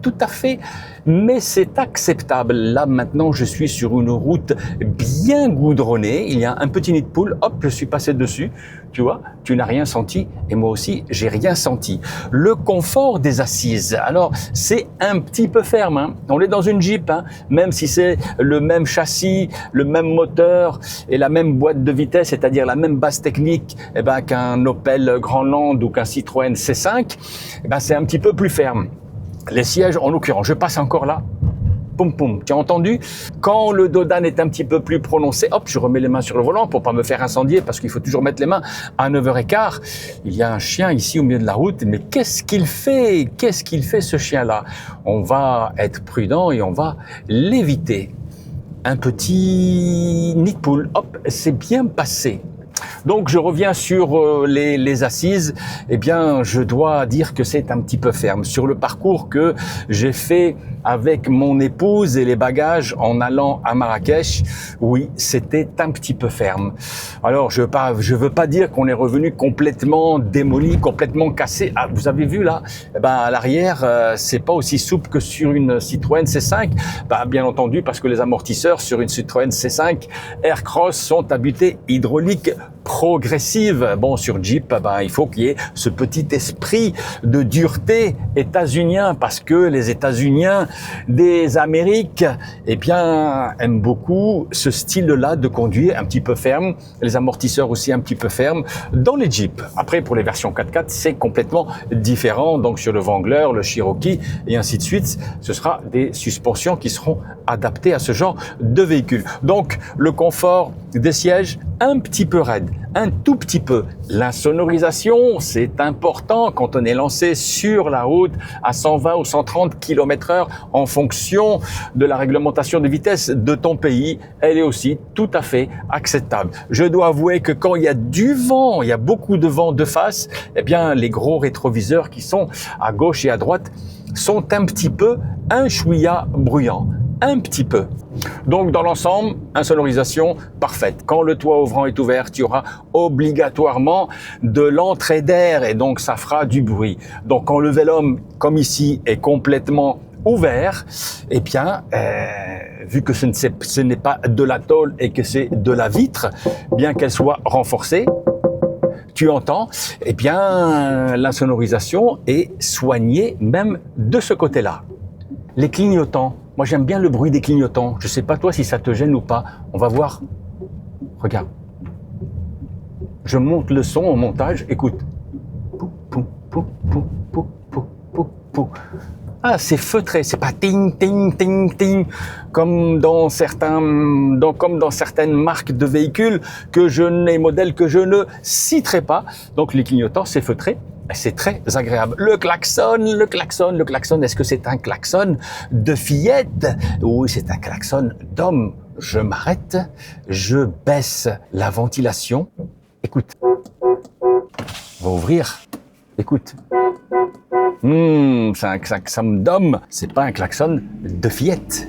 tout à fait... Mais c'est acceptable. Là, maintenant, je suis sur une route bien goudronnée. Il y a un petit nid de poule. Hop, je suis passé dessus. Tu vois, tu n'as rien senti. Et moi aussi, j'ai rien senti. Le confort des assises. Alors, c'est un petit peu ferme. Hein. On est dans une Jeep. Hein. Même si c'est le même châssis, le même moteur et la même boîte de vitesse, c'est-à-dire la même base technique qu'un Opel Grandland ou qu'un Citroën C5, c'est un petit peu plus ferme. Les sièges, en l'occurrence, je passe encore là. Poum poum, tu as entendu? Quand le dodan est un petit peu plus prononcé, hop, je remets les mains sur le volant pour pas me faire incendier parce qu'il faut toujours mettre les mains à 9h15. Il y a un chien ici au milieu de la route, mais qu'est-ce qu'il fait? Qu'est-ce qu'il fait ce chien-là? On va être prudent et on va l'éviter. Un petit nid de poule, hop, c'est bien passé. Donc je reviens sur les assises. Eh bien, je dois dire que c'est un petit peu ferme. Sur le parcours que j'ai fait avec mon épouse et les bagages en allant à Marrakech, oui, c'était un petit peu ferme. Alors je veux pas dire qu'on est revenu complètement démoli, complètement cassé. Ah, vous avez vu là, eh ben à l'arrière, c'est pas aussi souple que sur une Citroën C5. Ben, bien entendu, parce que les amortisseurs sur une Citroën C5 Aircross sont à butée hydraulique progressive. Bon, sur Jeep, ben, il faut qu'il y ait ce petit esprit de dureté états-unien, parce que les États-Uniens des Amériques, eh bien, aiment beaucoup ce style-là de conduire un petit peu ferme, les amortisseurs aussi un petit peu fermes dans les Jeeps. Après, pour les versions 4x4, c'est complètement différent. Donc, sur le Wrangler, le Cherokee et ainsi de suite, ce sera des suspensions qui seront adaptées à ce genre de véhicule. Donc, le confort des sièges, un petit peu raide, un tout petit peu. L'insonorisation, c'est important quand on est lancé sur la route à 120 ou 130 km/h en fonction de la réglementation de vitesse de ton pays. Elle est aussi tout à fait acceptable. Je dois avouer que quand il y a du vent, il y a beaucoup de vent de face, eh bien, les gros rétroviseurs qui sont à gauche et à droite sont un petit peu un chouïa bruyants. Un petit peu. Donc dans l'ensemble, insonorisation parfaite. Quand le toit ouvrant est ouvert, tu auras obligatoirement de l'entrée d'air et donc ça fera du bruit. Donc quand le Vélum, comme ici, est complètement ouvert, eh bien, vu que ce n'est pas de la tôle et que c'est de la vitre, bien qu'elle soit renforcée, tu entends, eh bien, l'insonorisation est soignée même de ce côté-là. Les clignotants. Moi, j'aime bien le bruit des clignotants. Je sais pas toi si ça te gêne ou pas. On va voir. Regarde. Je monte le son au montage. Écoute. Pou, pou, pou, pou, pou, pou, pou, pou. Ah, c'est feutré. C'est pas ting, ting, ting, ting. Comme dans certaines marques de véhicules les modèles que je ne citerai pas. Donc, les clignotants, c'est feutré. C'est très agréable. Le klaxon, est-ce que c'est un klaxon de fillette? Oui, c'est un klaxon d'homme. Je m'arrête, je baisse la ventilation. Écoute. On va ouvrir. Écoute. C'est un klaxon d'homme, c'est pas un klaxon de fillette.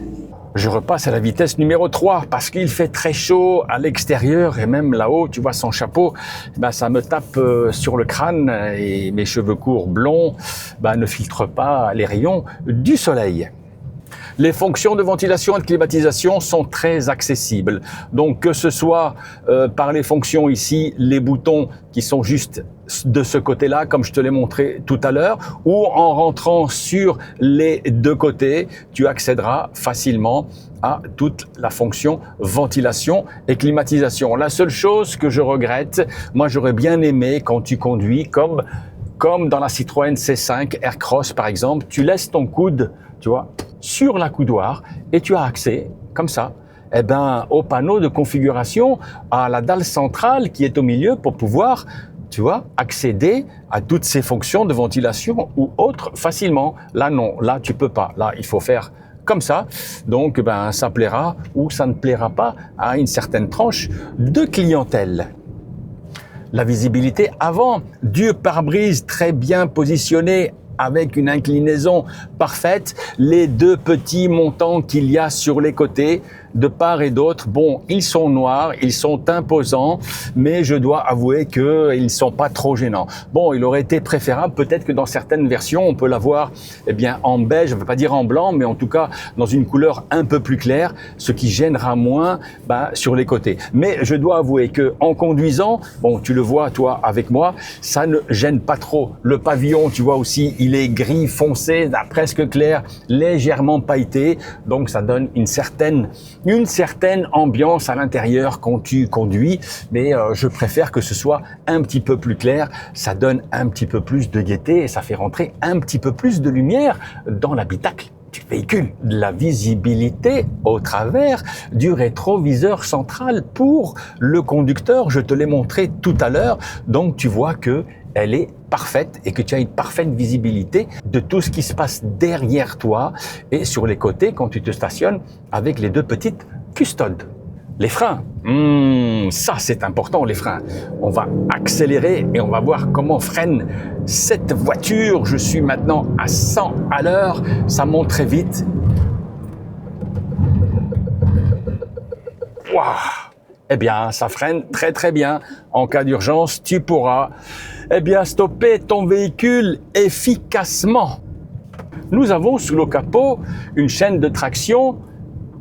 Je repasse à la vitesse numéro 3 parce qu'il fait très chaud à l'extérieur et même là-haut, tu vois, sans chapeau, ben, ça me tape sur le crâne et mes cheveux courts blonds ne filtrent pas les rayons du soleil. Les fonctions de ventilation et de climatisation sont très accessibles. Donc que ce soit par les fonctions ici, les boutons qui sont juste de ce côté-là, comme je te l'ai montré tout à l'heure, ou en rentrant sur les deux côtés, tu accéderas facilement à toute la fonction ventilation et climatisation. La seule chose que je regrette, moi j'aurais bien aimé quand tu conduis comme dans la Citroën C5 Aircross par exemple, tu laisses ton coude, tu vois, sur la coudoir et tu as accès, comme ça, eh ben, au panneau de configuration, à la dalle centrale qui est au milieu pour pouvoir, tu vois, accéder à toutes ces fonctions de ventilation ou autres facilement. Là, non. Là, tu peux pas. Là, il faut faire comme ça. Donc, ben, ça plaira ou ça ne plaira pas à une certaine tranche de clientèle. La visibilité avant, du pare-brise très bien positionné avec une inclinaison parfaite, les deux petits montants qu'il y a sur les côtés, de part et d'autre, bon, ils sont noirs, ils sont imposants, mais je dois avouer qu'ils ne sont pas trop gênants. Bon, il aurait été préférable, peut-être que dans certaines versions, on peut l'avoir en beige, je ne veux pas dire en blanc, mais en tout cas dans une couleur un peu plus claire, ce qui gênera moins sur les côtés. Mais je dois avouer que en conduisant, bon, tu le vois toi avec moi, ça ne gêne pas trop. Le pavillon, tu vois aussi, il est gris foncé, presque clair, légèrement pailleté, donc ça donne une certaine ambiance à l'intérieur quand tu conduis, mais je préfère que ce soit un petit peu plus clair, ça donne un petit peu plus de gaieté et ça fait rentrer un petit peu plus de lumière dans l'habitacle du véhicule. La visibilité au travers du rétroviseur central pour le conducteur, je te l'ai montré tout à l'heure, donc tu vois que elle est parfaite et que tu as une parfaite visibilité de tout ce qui se passe derrière toi et sur les côtés quand tu te stationnes avec les deux petites custodes. Les freins, ça c'est important les freins. On va accélérer et on va voir comment freine cette voiture. Je suis maintenant à 100 à l'heure, ça monte très vite. Waouh! Eh bien, ça freine très très bien. En cas d'urgence, tu pourras stopper ton véhicule efficacement. Nous avons sous le capot une chaîne de traction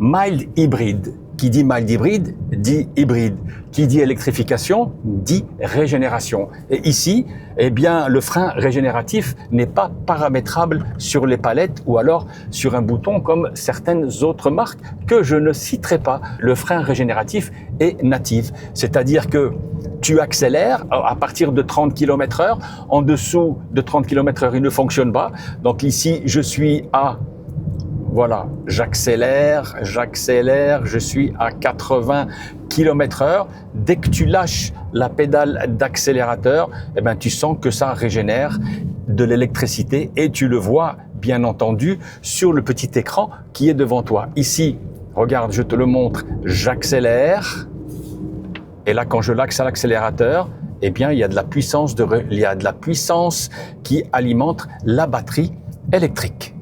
mild hybride. Qui dit mild hybride, dit hybride. Qui dit électrification, dit régénération. Et ici, le frein régénératif n'est pas paramétrable sur les palettes ou alors sur un bouton comme certaines autres marques que je ne citerai pas. Le frein régénératif est natif. C'est-à-dire que tu accélères à partir de 30 km/h. En dessous de 30 km/h, il ne fonctionne pas. Donc ici, je suis à... Voilà, j'accélère, je suis à 80 km/h. Dès que tu lâches la pédale d'accélérateur, tu sens que ça régénère de l'électricité et tu le vois bien entendu sur le petit écran qui est devant toi. Ici, regarde, je te le montre, j'accélère et là quand je lâche à l'accélérateur, il y a de la puissance qui alimente la batterie électrique.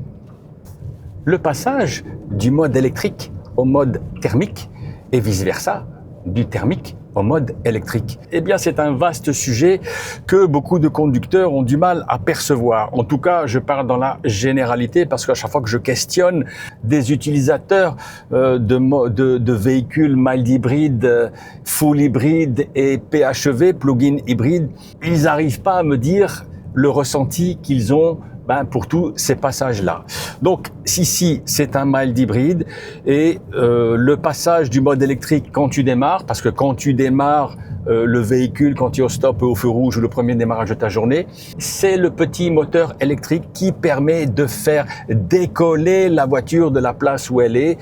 Le passage du mode électrique au mode thermique et vice-versa, du thermique au mode électrique. C'est un vaste sujet que beaucoup de conducteurs ont du mal à percevoir. En tout cas, je parle dans la généralité parce qu'à chaque fois que je questionne des utilisateurs de véhicules mild hybrides, full hybride et PHEV, plug-in hybride, ils n'arrivent pas à me dire le ressenti qu'ils ont pour tous ces passages-là. Donc ici, c'est un mild hybride et le passage du mode électrique quand tu démarres, parce que quand tu démarres le véhicule, quand tu es au stop ou au feu rouge ou le premier démarrage de ta journée, c'est le petit moteur électrique qui permet de faire décoller la voiture de la place où elle est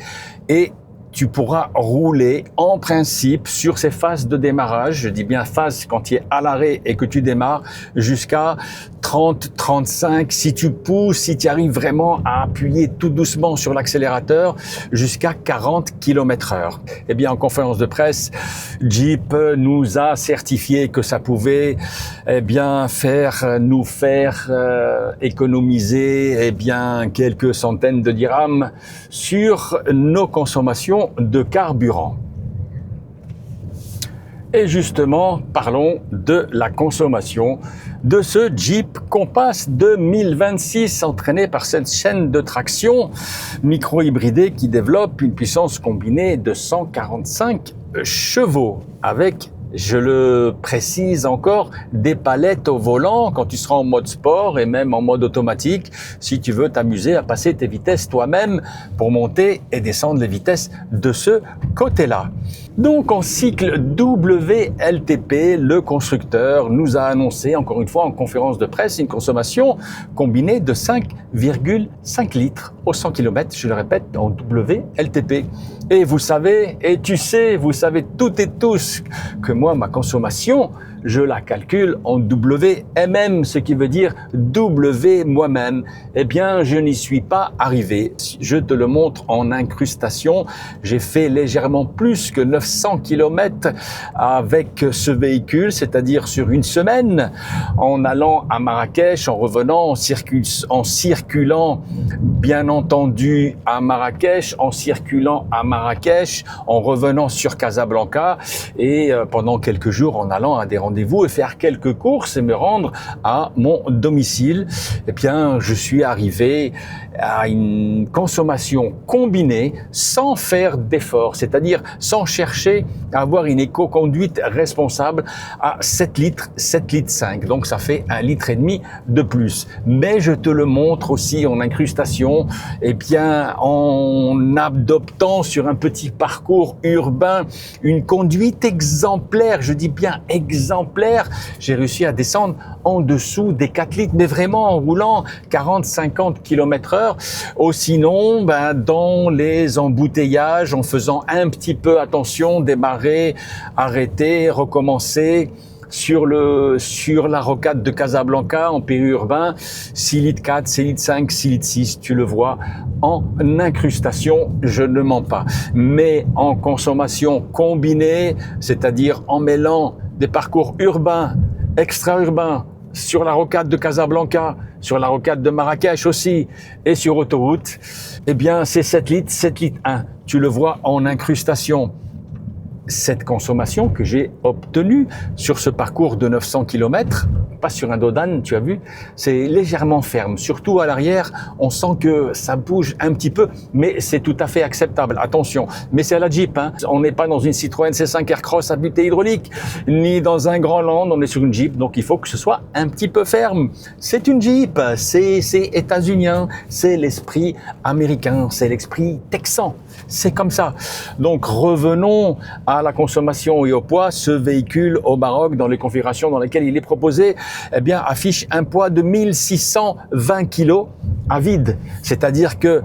et tu pourras rouler en principe sur ces phases de démarrage, je dis bien phase quand tu es à l'arrêt et que tu démarres, jusqu'à 30, 35, si tu pousses, si tu arrives vraiment à appuyer tout doucement sur l'accélérateur, jusqu'à 40 km/h. En conférence de presse, Jeep nous a certifié que ça pouvait nous faire économiser quelques centaines de dirhams sur nos consommations de carburant. Et justement, parlons de la consommation de ce Jeep Compass 2026 entraîné par cette chaîne de traction micro-hybridée qui développe une puissance combinée de 145 chevaux avec, je le précise encore, des palettes au volant quand tu seras en mode sport et même en mode automatique si tu veux t'amuser à passer tes vitesses toi-même pour monter et descendre les vitesses de ce côté-là. Donc en cycle WLTP, le constructeur nous a annoncé encore une fois en conférence de presse une consommation combinée de 5,5 litres au 100 km, je le répète, en WLTP. Et vous savez, et tu sais, vous savez toutes et tous que moi, ma consommation, je la calcule en WMM, ce qui veut dire W moi-même. Je n'y suis pas arrivé. Je te le montre en incrustation. J'ai fait légèrement plus que 900 km avec ce véhicule, c'est-à-dire sur une semaine, en allant à Marrakech, en revenant, en circulant, bien entendu, à Marrakech, en circulant à Marrakech, en revenant sur Casablanca et pendant quelques jours en allant à des rendez-vous et faire quelques courses et me rendre à mon domicile. Je suis arrivé à une consommation combinée sans faire d'effort, c'est-à-dire sans chercher à avoir une éco-conduite responsable à 7 litres, 7 litres 5. Donc ça fait 1,5 litre de plus. Mais je te le montre aussi en incrustation, en adoptant sur un petit parcours urbain une conduite exemplaire, je dis bien exemplaire. J'ai réussi à descendre en dessous des 4 litres, mais vraiment en roulant 40-50 km/h. Ou sinon, dans les embouteillages, en faisant un petit peu attention, démarrer, arrêter, recommencer. Sur la rocade de Casablanca en périurbain, 6 litres 4, 6 litres 5, 6 litres 6, tu le vois, en incrustation, je ne mens pas. Mais en consommation combinée, c'est-à-dire en mêlant des parcours urbains, extra-urbains, sur la rocade de Casablanca, sur la rocade de Marrakech aussi, et sur autoroute, eh bien c'est 7 litres 1. Tu le vois en incrustation. Cette consommation que j'ai obtenue sur ce parcours de 900 km, pas sur un dos d'âne, tu as vu, c'est légèrement ferme. Surtout à l'arrière, on sent que ça bouge un petit peu, mais c'est tout à fait acceptable. Attention, mais c'est à la Jeep, hein. On n'est pas dans une Citroën C5 Aircross à butée hydraulique, ni dans un Grand Land, on est sur une Jeep, donc il faut que ce soit un petit peu ferme. C'est une Jeep, c'est états-unien, c'est l'esprit américain, c'est l'esprit texan. C'est comme ça. Donc revenons à la consommation et au poids. Ce véhicule au Maroc, dans les configurations dans lesquelles il est proposé, eh bien, affiche un poids de 1620 kg à vide. C'est-à-dire que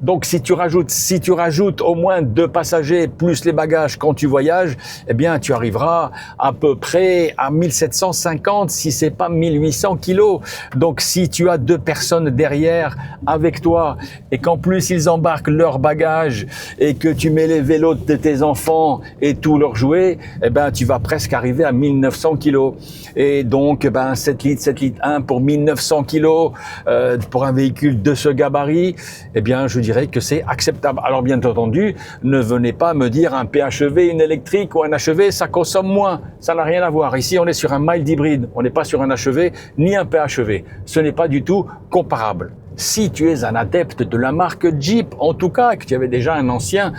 donc si tu rajoutes au moins 2 passagers plus les bagages quand tu voyages, eh bien, tu arriveras à peu près à 1750 si c'est pas 1800 kg. Donc si tu as 2 personnes derrière avec toi et qu'en plus ils embarquent leurs bagages et que tu mets les vélos de tes enfants et tous leurs jouets, eh ben, tu vas presque arriver à 1900 kg. Et donc, 7 litres 1 pour 1900 kg, pour un véhicule de ce gabarit, eh bien, je dirais que c'est acceptable. Alors, bien entendu, ne venez pas me dire un PHEV, une électrique ou un HEV, ça consomme moins. Ça n'a rien à voir. Ici, on est sur un mild hybride. On n'est pas sur un HEV ni un PHEV. Ce n'est pas du tout comparable. Si tu es un adepte de la marque Jeep, en tout cas, que tu avais déjà un ancien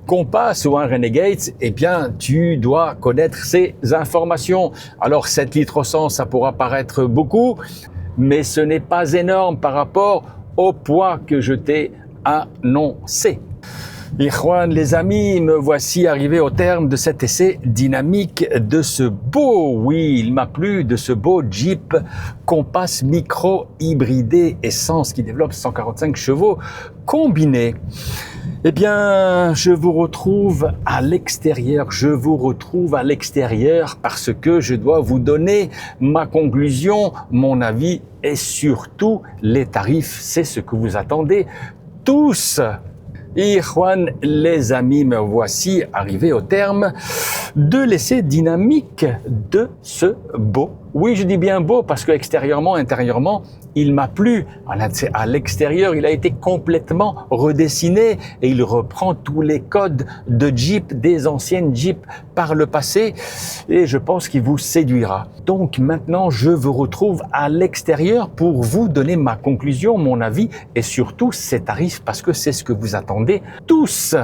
Compass ou un Renegade, eh bien, tu dois connaître ces informations. Alors, 7 litres au 100, ça pourra paraître beaucoup, mais ce n'est pas énorme par rapport au poids que je t'ai annoncé. Ikhwan, les amis, me voici arrivé au terme de cet essai dynamique de ce beau, oui, il m'a plu, de ce beau Jeep Compass micro hybridé essence qui développe 145 chevaux combiné. Eh bien, je vous retrouve à l'extérieur parce que je dois vous donner ma conclusion, mon avis et surtout les tarifs. C'est ce que vous attendez tous. Ikhwan, les amis, me voici arrivé au terme de l'essai dynamique de ce beau. Oui, je dis bien beau parce que extérieurement, intérieurement, il m'a plu. À l'extérieur, il a été complètement redessiné et il reprend tous les codes de Jeep, des anciennes Jeep par le passé et je pense qu'il vous séduira. Donc maintenant, je vous retrouve à l'extérieur pour vous donner ma conclusion, mon avis et surtout ses tarifs parce que c'est ce que vous attendez tous.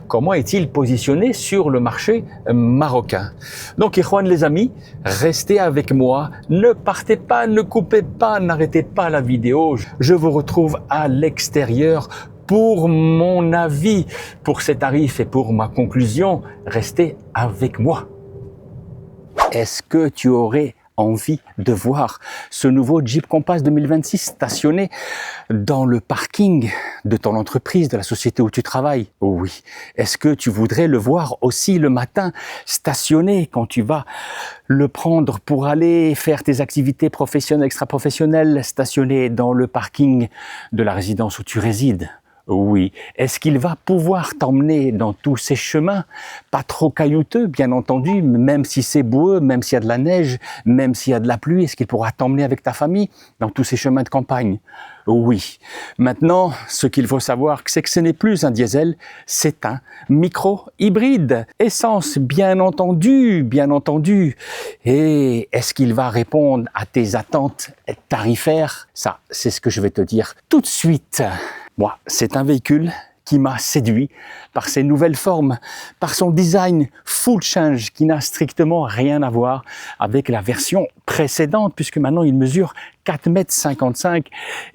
Comment est-il positionné sur le marché marocain? Donc, Ikhwan, les amis, restez avec moi. Ne partez pas, ne coupez pas, n'arrêtez pas la vidéo. Je vous retrouve à l'extérieur pour mon avis, pour ces tarifs et pour ma conclusion. Restez avec moi. Est-ce que tu aurais envie de voir ce nouveau Jeep Compass 2026 stationné dans le parking de ton entreprise, de la société où tu travailles? Oui. Est-ce que tu voudrais le voir aussi le matin stationné quand tu vas le prendre pour aller faire tes activités professionnelles, extra-professionnelles, stationné dans le parking de la résidence où tu résides? Oui. Est-ce qu'il va pouvoir t'emmener dans tous ces chemins, pas trop caillouteux, bien entendu, même si c'est boueux, même s'il y a de la neige, même s'il y a de la pluie, est-ce qu'il pourra t'emmener avec ta famille dans tous ces chemins de campagne? Oui. Maintenant, ce qu'il faut savoir, c'est que ce n'est plus un diesel, c'est un micro-hybride. Essence, bien entendu, bien entendu. Et est-ce qu'il va répondre à tes attentes tarifaires? Ça, c'est ce que je vais te dire tout de suite. Moi, c'est un véhicule qui m'a séduit par ses nouvelles formes, par son design full change qui n'a strictement rien à voir avec la version précédente puisque maintenant il mesure 4,55 m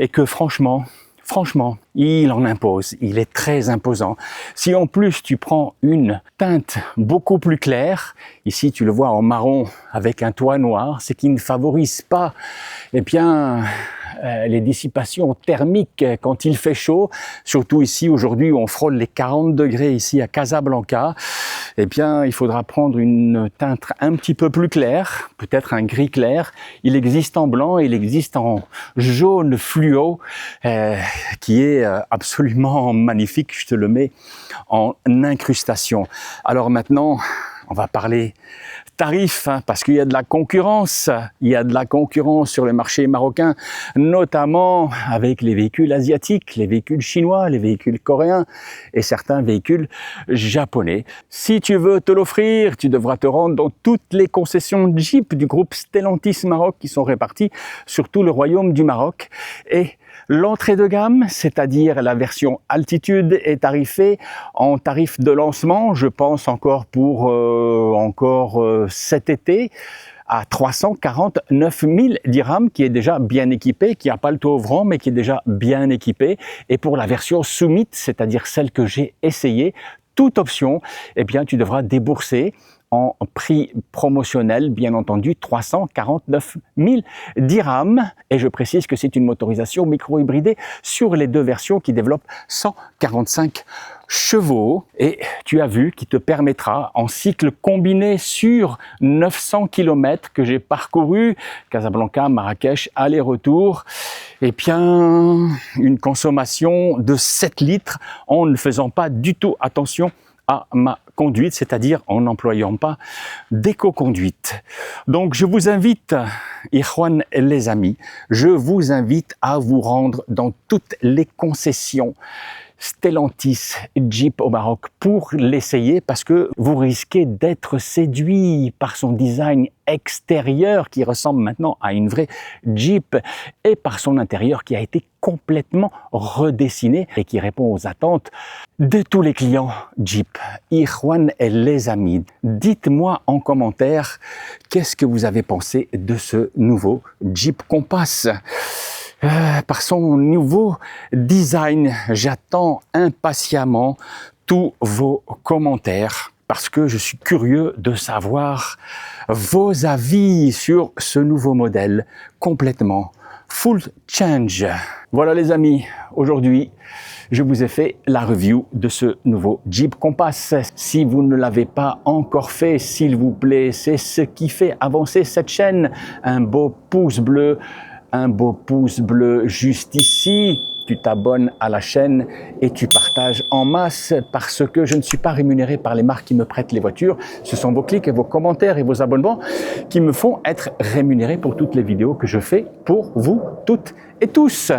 et que franchement, Franchement, il en impose, il est très imposant. Si en plus tu prends une teinte beaucoup plus claire, ici tu le vois en marron avec un toit noir, ce qui ne favorise pas les dissipations thermiques quand il fait chaud, surtout ici aujourd'hui où on frôle les 40 degrés ici à Casablanca, il faudra prendre une teinte un petit peu plus claire, peut-être un gris clair. Il existe en blanc, il existe en jaune fluo, qui est absolument magnifique. Je te le mets en incrustation. Alors maintenant, on va parler tarifs, parce qu'il y a de la concurrence. Il y a de la concurrence sur le marché marocain, notamment avec les véhicules asiatiques, les véhicules chinois, les véhicules coréens et certains véhicules japonais. Si tu veux te l'offrir, tu devras te rendre dans toutes les concessions Jeep du groupe Stellantis Maroc qui sont réparties sur tout le royaume du Maroc. Et l'entrée de gamme, c'est-à-dire la version Altitude, est tarifée en tarif de lancement, je pense encore pour cet été, à 349 000 dirhams, qui est déjà bien équipé, qui n'a pas le toit ouvrant, mais qui est déjà bien équipé. Et pour la version Summit, c'est-à-dire celle que j'ai essayée, toute option, tu devras débourser en prix promotionnel, bien entendu, 349 000 dirhams. Et je précise que c'est une motorisation micro-hybridée sur les deux versions qui développent 145 chevaux. Et tu as vu, qui te permettra, en cycle combiné sur 900 km que j'ai parcouru, Casablanca, Marrakech, aller-retour, une consommation de 7 litres en ne faisant pas du tout attention à ma conduite, c'est-à-dire en n'employant pas d'éco-conduite. Donc je vous invite, Ikhwan les amis, je vous invite à vous rendre dans toutes les concessions Stellantis Jeep au Maroc pour l'essayer, parce que vous risquez d'être séduit par son design extérieur qui ressemble maintenant à une vraie Jeep et par son intérieur qui a été complètement redessiné et qui répond aux attentes de tous les clients Jeep. Ikhwan et les amis, dites-moi en commentaire qu'est-ce que vous avez pensé de ce nouveau Jeep Compass. Par son nouveau design, j'attends impatiemment tous vos commentaires parce que je suis curieux de savoir vos avis sur ce nouveau modèle complètement full change. Voilà les amis, aujourd'hui je vous ai fait la review de ce nouveau Jeep Compass. Si vous ne l'avez pas encore fait, s'il vous plaît, c'est ce qui fait avancer cette chaîne. Un beau pouce bleu juste ici. Tu t'abonnes à la chaîne et tu partages en masse parce que je ne suis pas rémunéré par les marques qui me prêtent les voitures. Ce sont vos clics et vos commentaires et vos abonnements qui me font être rémunéré pour toutes les vidéos que je fais pour vous toutes et tous.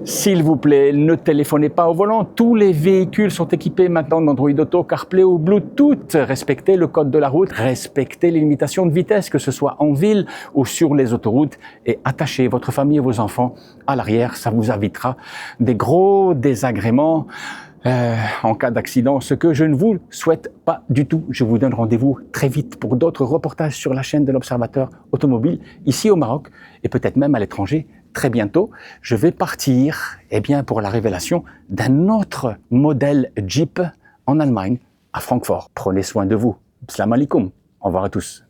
S'il vous plaît, ne téléphonez pas au volant. Tous les véhicules sont équipés maintenant d'Android Auto, CarPlay ou Bluetooth. Respectez le code de la route, respectez les limitations de vitesse, que ce soit en ville ou sur les autoroutes. Et attachez votre famille et vos enfants à l'arrière. Ça vous évitera des gros désagréments en cas d'accident, ce que je ne vous souhaite pas du tout. Je vous donne rendez-vous très vite pour d'autres reportages sur la chaîne de l'Observateur Automobile, ici au Maroc et peut-être même à l'étranger. Très bientôt, je vais partir pour la révélation d'un autre modèle Jeep en Allemagne, à Francfort. Prenez soin de vous. Salam alaikum. Au revoir à tous.